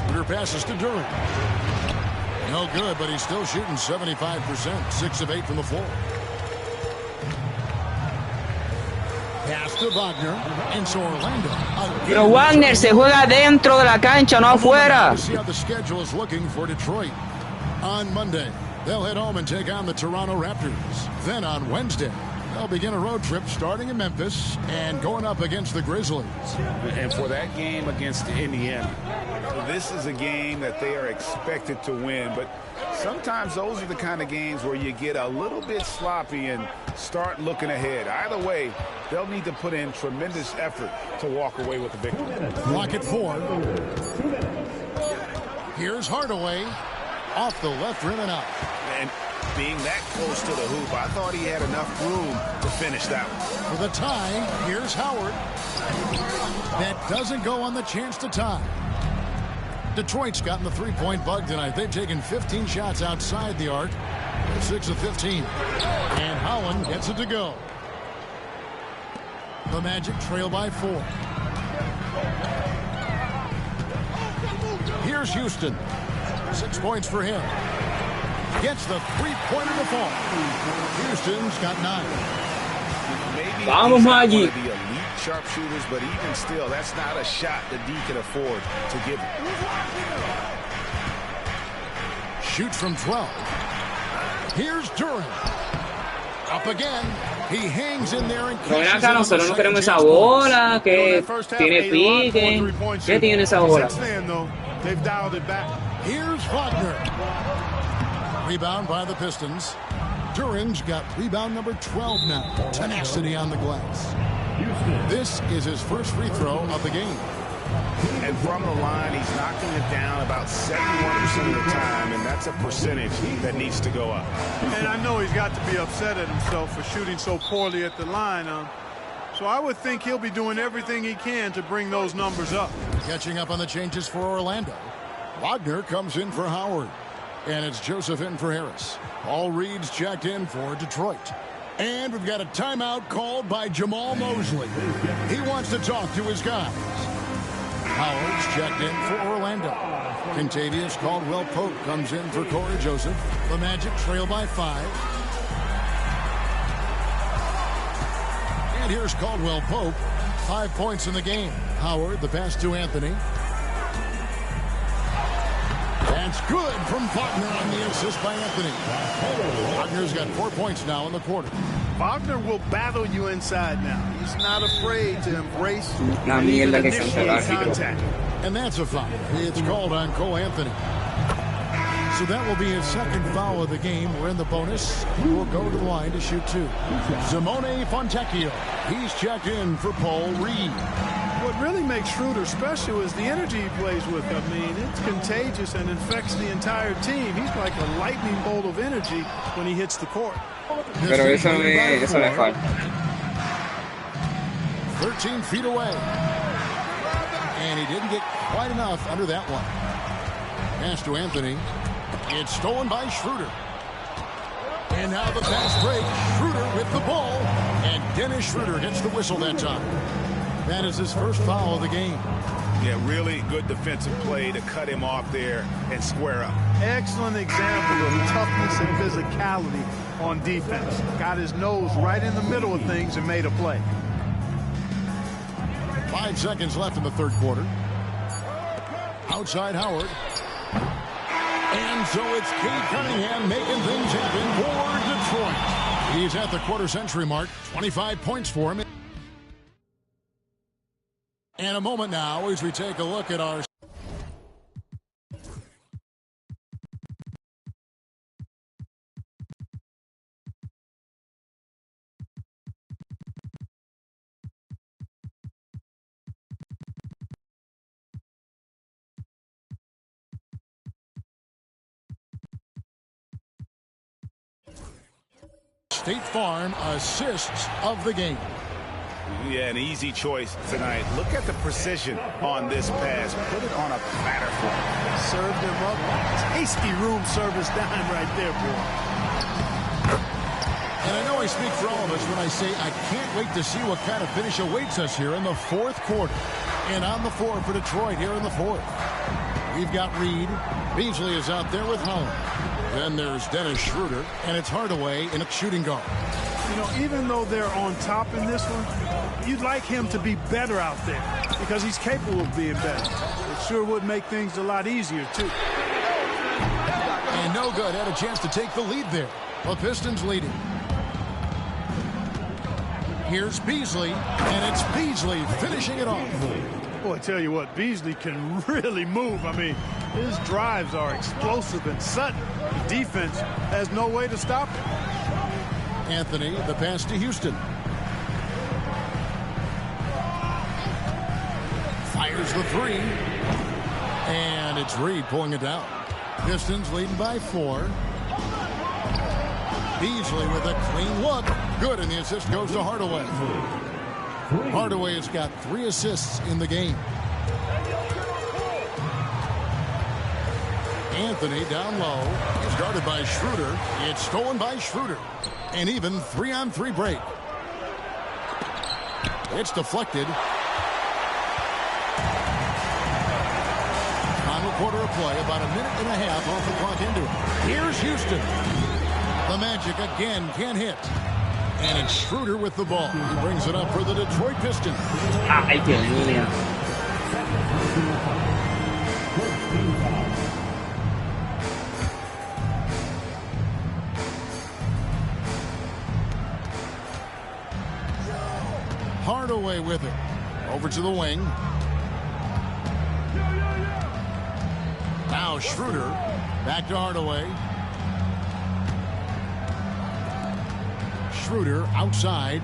Shooter passes to Durant. No good, but he's still shooting 75%. 6 of 8 from the floor. Pass to Wagner, and so Orlando. Pero Wagner se juega dentro de la cancha, no afuera. See how the schedule is looking for Detroit. On Monday, they'll head home and take on the Toronto Raptors. Then on Wednesday, they'll begin a road trip starting in Memphis and going up against the Grizzlies. And for that game against Indiana, This is a game that they are expected to win, but sometimes those are the kind of games where you get a little bit sloppy and start looking ahead. Either way, they'll need to put in tremendous effort to walk away with the victory. Clock at 4. Here's Hardaway off the left rim and out. And being that close to the hoop, I thought he had enough room to finish that one. For the tie, here's Howard. That doesn't go on the chance to tie. Detroit's gotten the three-point bug tonight. They've taken 15 shots outside the arc. 6 of 15. And Howland gets it to go. The Magic trail by 4. Here's Houston. 6 points for him. Gets the three-pointer to fall. Houston's got 9. Maybe Vamos, he's not one Maggi. of the elite sharpshooters, but even still, that's not a shot that D can afford to give him. Shoots from 12. Here's Duran. Up again. He hangs in there and Pero ven catches acá, it on the nosotros no second queremos esa chance points. bola, que tiene pique. ¿Qué tiene esa bola? Since then, though, they've dialed it back. Here's Wagner. Rebound by the Pistons. Duran's got rebound number 12 now. Tenacity on the glass. This is his first free throw of the game. And from the line, he's knocking it down about 71% of the time, and that's a percentage that needs to go up. And I know he's got to be upset at himself for shooting so poorly at the line. So I would think he'll be doing everything he can to bring those numbers up. Catching up on the changes for Orlando. Wagner comes in for Howard. And it's Joseph in for Harris. Paul Reed's checked in for Detroit. And we've got a timeout called by Jamal Mosley. He wants to talk to his guys. Howard's checked in for Orlando. Contavious Caldwell-Pope comes in for Corey Joseph. The Magic trail by 5. And here's Caldwell-Pope. 5 points in the game. Howard, the pass to Anthony. That's good from Wagner on the assist by Anthony. Wagner's got 4 points now in the quarter. Wagner will battle you inside now. He's not afraid to embrace La and even mierda que son initiate árbitros. contact. And that's a foul. It's called on Cole Anthony. So that will be his second foul of the game. We're in the bonus. He will go to the line to shoot 2. Simone Fontecchio. He's checked in for Paul Reed. What really makes Schroeder special is the energy he plays with. I mean, it's contagious and infects the entire team. He's like a lightning bolt of energy when he hits the court. Pero eso no es falta. 13 feet away. And he didn't get quite enough under that one. Pass to Anthony. It's stolen by Schroeder. And now the pass break. Schroeder with the ball. And Dennis Schroeder gets the whistle that time. That is his first foul of the game. Yeah, really good defensive play to cut him off there and square up. Excellent example of toughness and physicality on defense. Got his nose right in the middle of things and made a play. 5 seconds left in the third quarter. Outside Howard. And so it's Cade Cunningham making things happen for Detroit. He's at the quarter-century mark. 25 points for him. And a moment now as we take a look at our... State Farm assists of the game. Yeah, an easy choice tonight. Look at the precision on this pass. Put it on a platter for him. Served him up. Tasty room service dime right there, boy. And I know I speak for all of us when I say I can't wait to see what kind of finish awaits us here in the fourth quarter. And on the floor for Detroit here in the fourth. We've got Reed. Beasley is out there with Holland. Then there's Dennis Schroeder, and it's Hardaway in a shooting guard. You know, even though they're on top in this one, you'd like him to be better out there because he's capable of being better. It sure would make things a lot easier, too. And no good. Had a chance to take the lead there. The Pistons leading. Here's Beasley, and it's Beasley finishing it off. Boy, I tell you what, Beasley can really move. I mean, his drives are explosive and sudden. The defense has no way to stop him. Anthony, the pass to Houston. Fires the 3. And it's Reed pulling it down. Pistons leading by 4. Beasley with a clean look. Good, and the assist goes to Hardaway. Hardaway has got 3 assists in the game. Anthony down low. He's guarded by Schroeder. It's stolen by Schroeder. And even 3-on-3 break. It's deflected. Conley final quarter of play, about a minute and a half off the clock into it. Here's Houston. The Magic again can't hit. And it's Schroeder with the ball. He brings it up for the Detroit Pistons. Ay, Dios mío. Hardaway with it. Over to the wing. Now Schroeder. Back to Hardaway. Schroeder outside.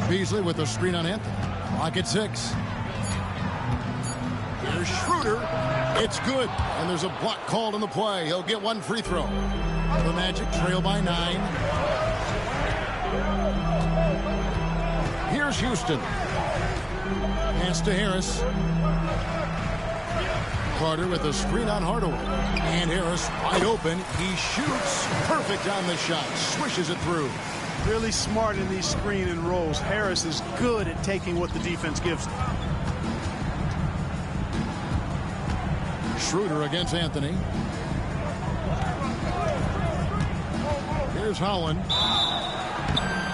Beasley with the screen on Anthony. Clock at 6. Here's Schroeder. It's good. And there's a block called in the play. He'll get one free throw. The Magic trail by 9. Here's Houston. Pass to Harris. Carter with a screen on Hardaway. And Harris wide open. He shoots. Perfect on the shot. Swishes it through. Really smart in these screen and rolls. Harris is good at taking what the defense gives him. Schroeder against Anthony. Here's Holland.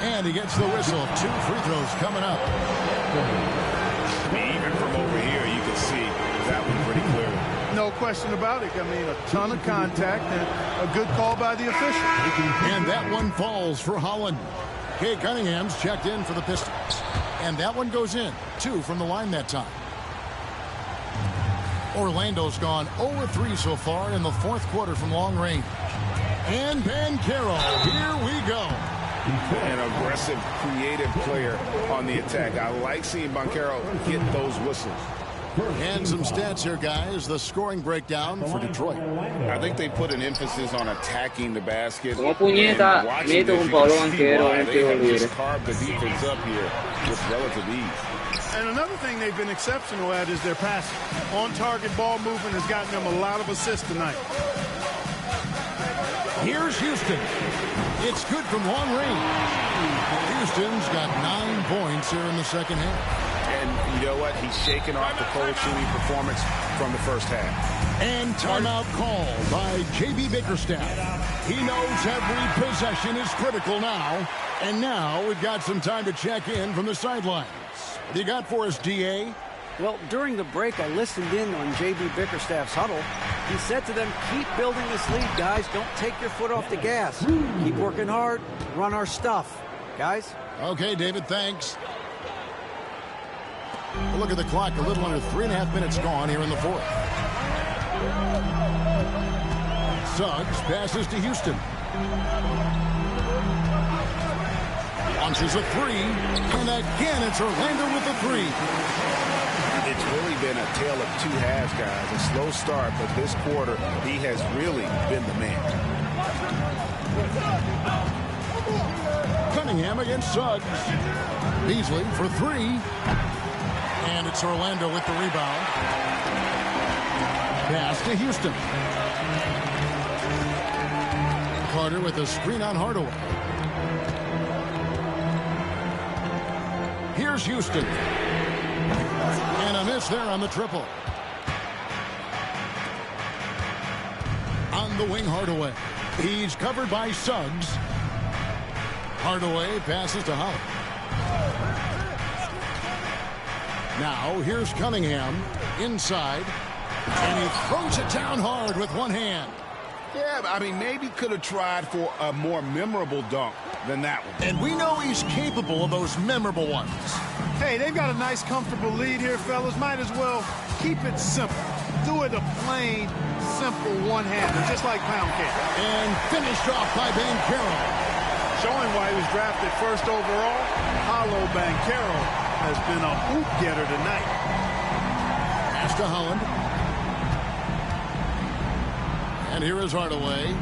And he gets the whistle. 2 free throws coming up. Even from over here, you can see that one pretty clearly. No question about it. I mean, a ton of contact and a good call by the official. And that one falls for Holland. Cade Cunningham's checked in for the Pistons. And that one goes in. 2 from the line that time. Orlando's gone 0-3 so far in the 4th quarter from long range. And Banchero, here we go. An aggressive, creative player on the attack. I like seeing Banchero get those whistles. And some stats here, guys. The scoring breakdown for Detroit. I think they put an emphasis on attacking the basket. Como puñeta, mete un palo Banchero en el tiro libre. Just carved the defense up here with relative ease. And another thing they've been exceptional at is their passing. On-target ball movement has gotten them a lot of assists tonight. Here's Houston. It's good from long range. Houston's got 9 points here in the second half. And you know what? He's shaking off the cold shooting performance from the first half. And timeout called by J.B. Bickerstaff. He knows every possession is critical now. And now we've got some time to check in from the sidelines. What do you got for us, D.A.? Well, during the break, I listened in on J.B. Bickerstaff's huddle. He said to them, keep building this lead, guys. Don't take your foot off the gas. Keep working hard. Run our stuff. Guys? Okay, David, thanks. Look at the clock. A little under 3.5 minutes gone here in the 4th. Suggs passes to Houston. Launches a 3. And again, it's Orlando with the 3. It's really been a tale of 2 halves, guys. A slow start, but this quarter, he has really been the man. Cunningham against Suggs. Beasley for 3. And it's Orlando with the rebound. Pass to Houston. Carter with a screen on Hardaway. Here's Houston. And a miss there on the triple. On the wing, Hardaway. He's covered by Suggs. Hardaway passes to Holland. Now, here's Cunningham inside. And he throws it down hard with one hand. Yeah, I mean, maybe could have tried for a more memorable dunk than that one. And we know he's capable of those memorable ones. Hey, they've got a nice, comfortable lead here, fellas. Might as well keep it simple. Do it a plain, simple one-hander, just like pound cake. And finished off by Banchero. Showing why he was drafted first overall, Paolo Banchero has been a hoop getter tonight. Pass to Holland. And here is Hardaway.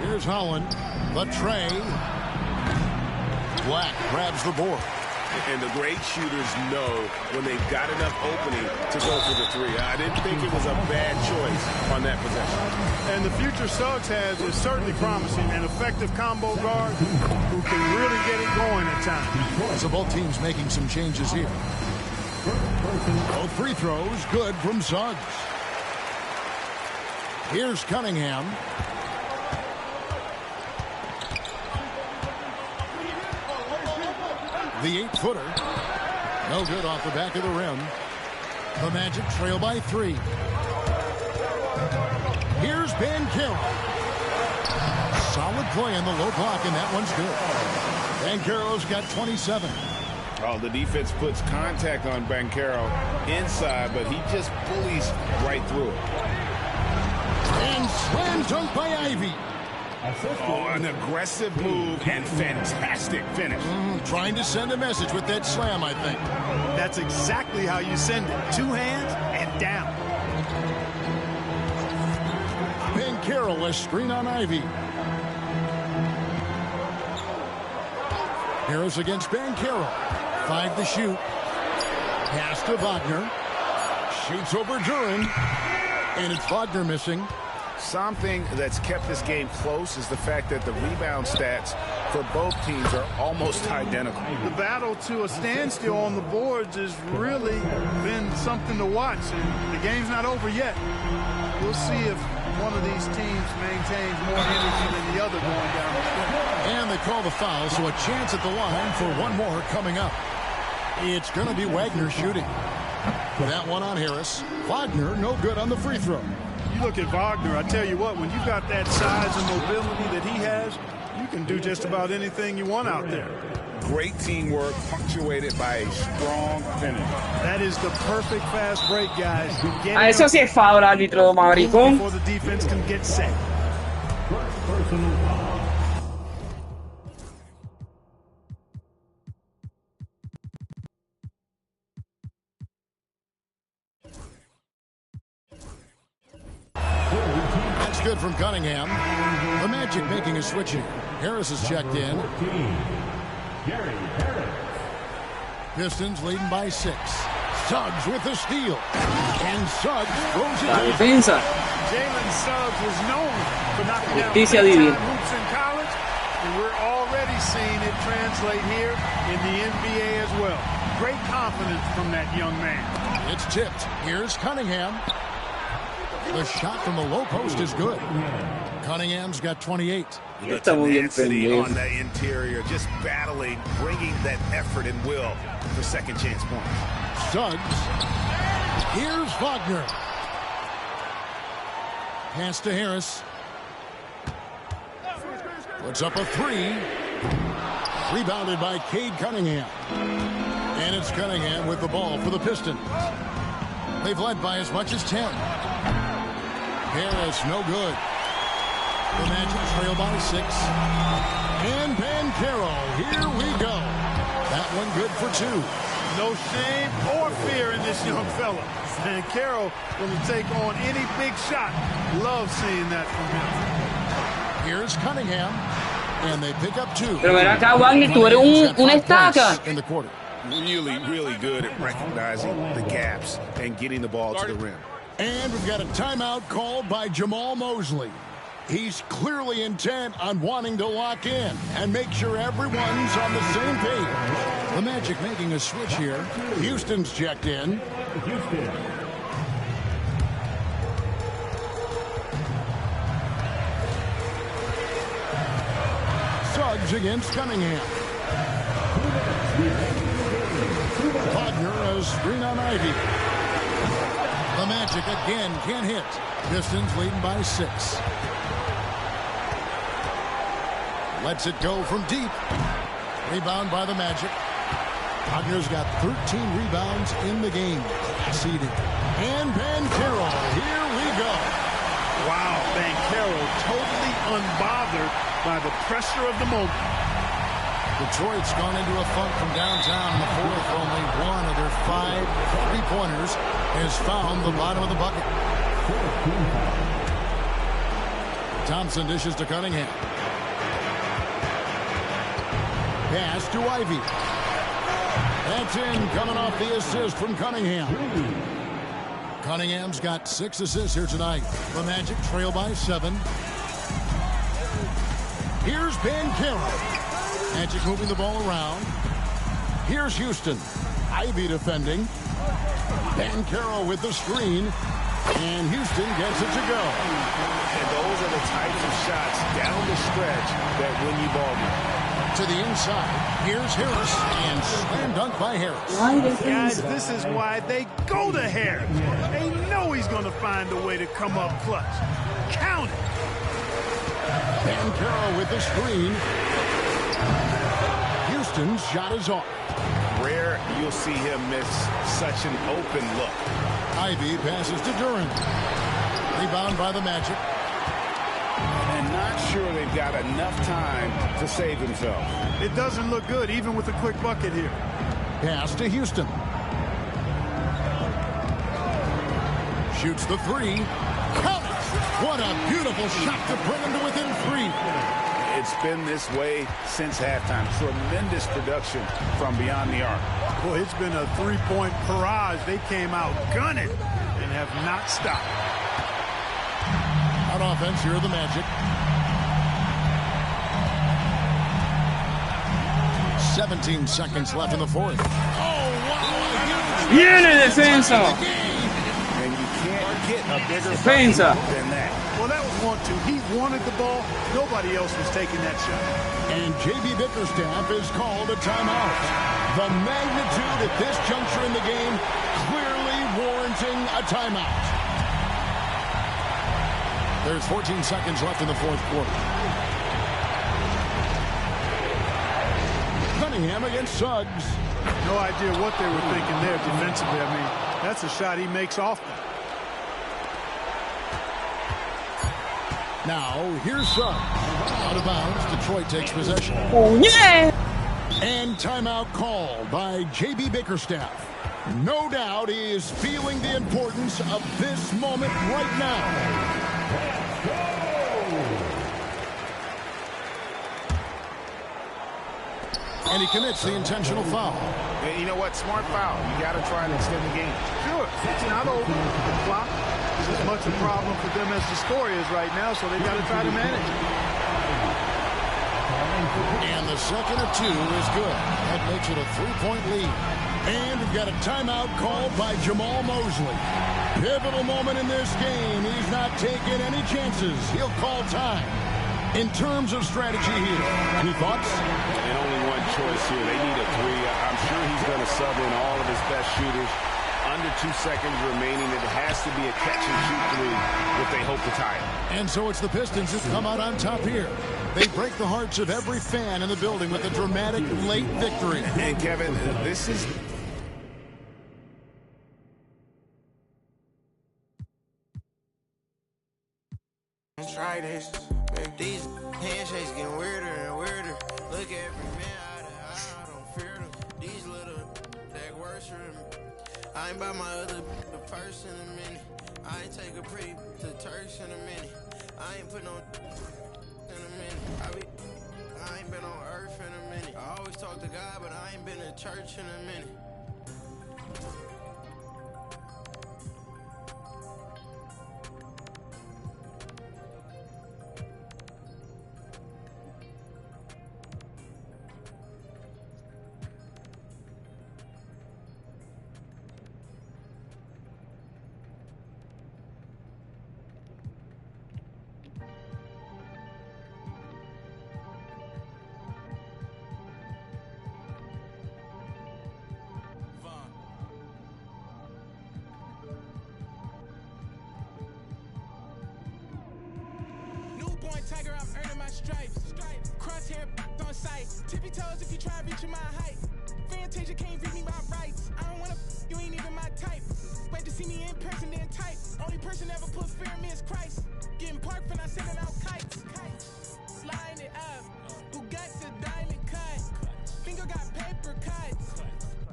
Here's Holland. The tray. Black grabs the board. And the great shooters know when they've got enough opening to go for the 3. I didn't think it was a bad choice on that possession. And the future Suggs has is certainly promising. An effective combo guard who can really get it going at times. So both teams making some changes here. Both free throws good from Suggs. Here's Cunningham. The 8-footer. No good off the back of the rim. The Magic trail by 3. Here's Banchero. Solid play on the low block, and that one's good. Banchero's got 27. Oh, the defense puts contact on Banchero inside, but he just bullies right through it. And slam dunk by Ivey. Oh, an aggressive move and fantastic finish. Trying to send a message with that slam, I think. That's exactly how you send it. 2 hands and down. Banchero, a screen on Ivey. Harris against Banchero. 5 to shoot. Pass to Wagner. Shoots over Duren. And it's Wagner missing. Something that's kept this game close is the fact that the rebound stats for both teams are almost identical. The battle to a standstill on the boards has really been something to watch, and the game's not over yet. We'll see if one of these teams maintains more energy than the other going down the stretch. And they call the foul, so a chance at the line for one more coming up. It's going to be Wagner shooting. That one on Harris. Wagner no good on the free throw. You look at Wagner, I tell you what, when you've got that size and mobility that he has, you can do just about anything you want out there. Great teamwork punctuated by a strong finish. That is the perfect fast break, guys. Adesso si è foul, arbitro Mauricon. Before the defense can get set. That's good from Cunningham. The Magic making a switch here. Harris is checked in. Pistons leading by 6. Suggs with the steal. And Suggs throws it in. Defensa. Jalen Suggs was known for knocking down Justicia divina. hoops in college, and we're already seeing it translate here in the NBA as well. Great confidence from that young man. It's tipped. Here's Cunningham. The shot from the low post is good. Cunningham's got 28. The tenacity on the interior, just battling, bringing that effort and will for second chance points. Suggs. Here's Wagner. Pass to Harris. Puts up a 3. Rebounded by Cade Cunningham. And it's Cunningham with the ball for the Pistons. They've led by as much as 10. Harris, no good. The Magic trail by 6. And Banchero, here we go. That one good for 2. No shame or fear in this young fella. Banchero will take on any big shot. Love seeing that from him. Here's Cunningham. And they pick up 2. Pero ven acá, Wagner, tú eres una estaca. In the quarter. Really, really good at recognizing the gaps and getting the ball to the rim. And we've got a timeout called by Jamal Mosley. He's clearly intent on wanting to lock in and make sure everyone's on the same page. The Magic making a switch here. Houston's checked in. Suggs against Cunningham. Wagner a screen on Ivey. The Magic again can't hit. Pistons leading by 6. Lets it go from deep. Rebound by the Magic. Wagner's got 13 rebounds in the game. Seeded. And Banchero. Here we go. Wow, Banchero totally unbothered by the pressure of the moment. Detroit's gone into a funk from downtown in the fourth. Only one of their 5 3-pointers has found the bottom of the bucket. Thompson dishes to Cunningham. Pass to Ivey. That's in, coming off the assist from Cunningham. Cunningham's got 6 assists here tonight. The Magic trail by 7. Here's Banchero. Magic moving the ball around. Here's Houston. Ivey defending. Banchero with the screen, and Houston gets it to go. And those are the types of shots down the stretch that win you ball games. To the inside, here's Harris, and slam dunk by Harris. Guys, this is why they go to Harris. They know he's going to find a way to come up clutch. Count it. Banchero with the screen. Houston's shot is off. Rare you'll see him miss such an open look. Ivy passes to Duren. Rebound by the Magic. And not sure they've got enough time to save themselves. It doesn't look good, even with a quick bucket here. Pass to Houston. Shoots the three. Count it! What a beautiful shot to bring him to within 3. It's been this way since halftime. Tremendous production from beyond the arc. Boy, it's been a three-point barrage. They came out gunning and have not stopped. On offense, here are the Magic. 17 seconds left in the fourth. Oh, wow! ¡Viene defensa! And you can't get a bigger Defensa. than that. Well, that was 1-2. He wanted the ball. Nobody else was taking that shot. And J.B. Bickerstaff is called a timeout. The magnitude at this juncture in the game clearly warranting a timeout. There's 14 seconds left in the fourth quarter. Cunningham against Suggs. No idea what they were thinking there defensively. I mean, that's a shot he makes often. Now, here's Suggs. Out of bounds, Detroit takes possession. Oh, yeah! And timeout called by J.B. Bickerstaff. No doubt he is feeling the importance of this moment right now. And he commits the intentional foul. And you know what? Smart foul. You got to try and extend the game. Sure, it's not over. The clock is as much a problem for them as the score is right now, so they got to try to manage it. And the second of 2 is good. That makes it a 3-point lead. And we've got a timeout called by Jamal Mosley. Pivotal moment in this game. He's not taking any chances. He'll call time. In terms of strategy here, any thoughts? And only one choice here. They need a 3. I'm sure he's going to sub in all of his best shooters. Under 2 seconds remaining. It has to be a catch-and-shoot 3 if they hope to tie it. And so it's the Pistons who come out on top here. They break the hearts of every fan in the building with a dramatic late victory. And Kevin, this is... Try this. These handshakes getting weirder and weirder. Look at every man eye to eye, I don't fear them. These little that worse for them. I ain't by my other purse in a minute. I ain't take a pretty to Turks in a minute. I ain't put no in a minute. I ain't been on earth in a minute. I always talk to God, but I ain't been to church in a minute. Tiger, I'm earning my stripes. Crosshair on sight. Tippy toes if you try reaching my height. Fantasia can't read me my rights. I don't wanna you ain't even my type. Wait to see me in person, then type. Only person ever put fear in me is Christ. Getting parked when I sending out kites. Flying it up. Who got the diamond cut? Finger got paper cuts.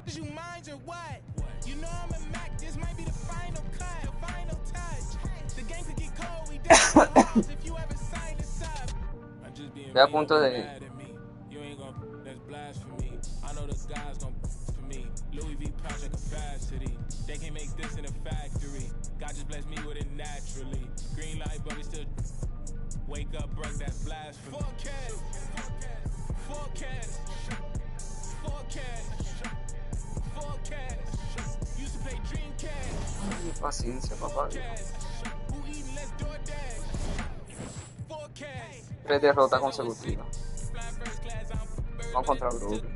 Did you mind or what? You know I'm a Mac. This might be the final cut, the final touch. The game could get cold. We did if you ever sign this up. Estoy a punto de... You ain't gonna, that's blasphemy. I know the guys gonna for me. Louis V pouch at capacity. They can't make this in a factory. God just blessed me with it naturally. Green light, but we still wake up, broke, that's blasphemy. Forecast. Used to play Dreamcast. Paciencia, papá. 3 derrotas consecutivas. Vamos contra Brooklyn.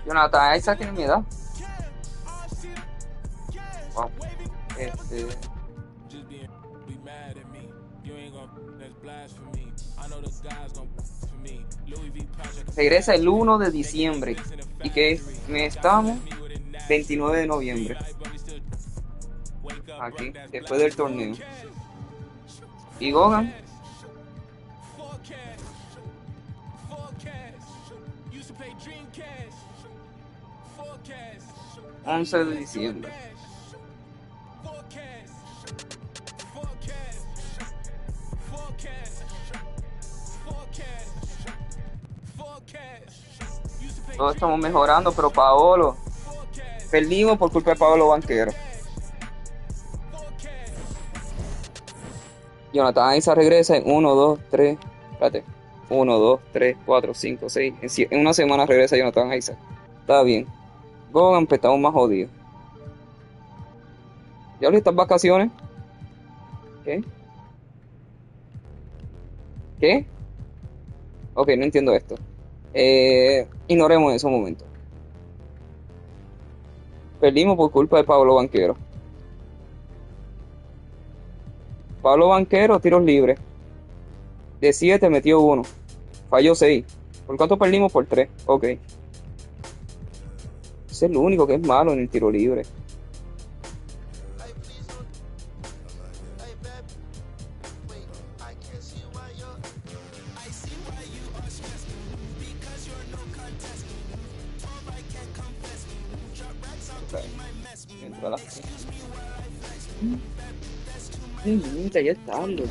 Jonathan Isaac tiene mi edad. Wow. Regresa el 1 de diciembre. ¿Y que estamos? 29 de noviembre. Aquí, después del torneo. Y Gogan. 11 de diciembre. Todos estamos mejorando, pero Paolo, perdimos por culpa de Paolo Banchero. Jonathan Isaac regresa en 1, 2, 3, espérate, 1, 2, 3, 4, 5, 6, en una semana regresa Jonathan Isaac. Está bien. Gogan, pues estamos más jodidos. ¿Ya hablé estas vacaciones? ¿Qué? ¿Qué? Ok, no entiendo esto. Ignoremos esos momentos. Perdimos por culpa de Pablo Banchero. Pablo Banchero, tiros libres. De 7 metió 1. Falló 6. ¿Por cuánto perdimos? Por 3. Ok. Ese es lo único que es malo en el tiro libre. Ya es tarde.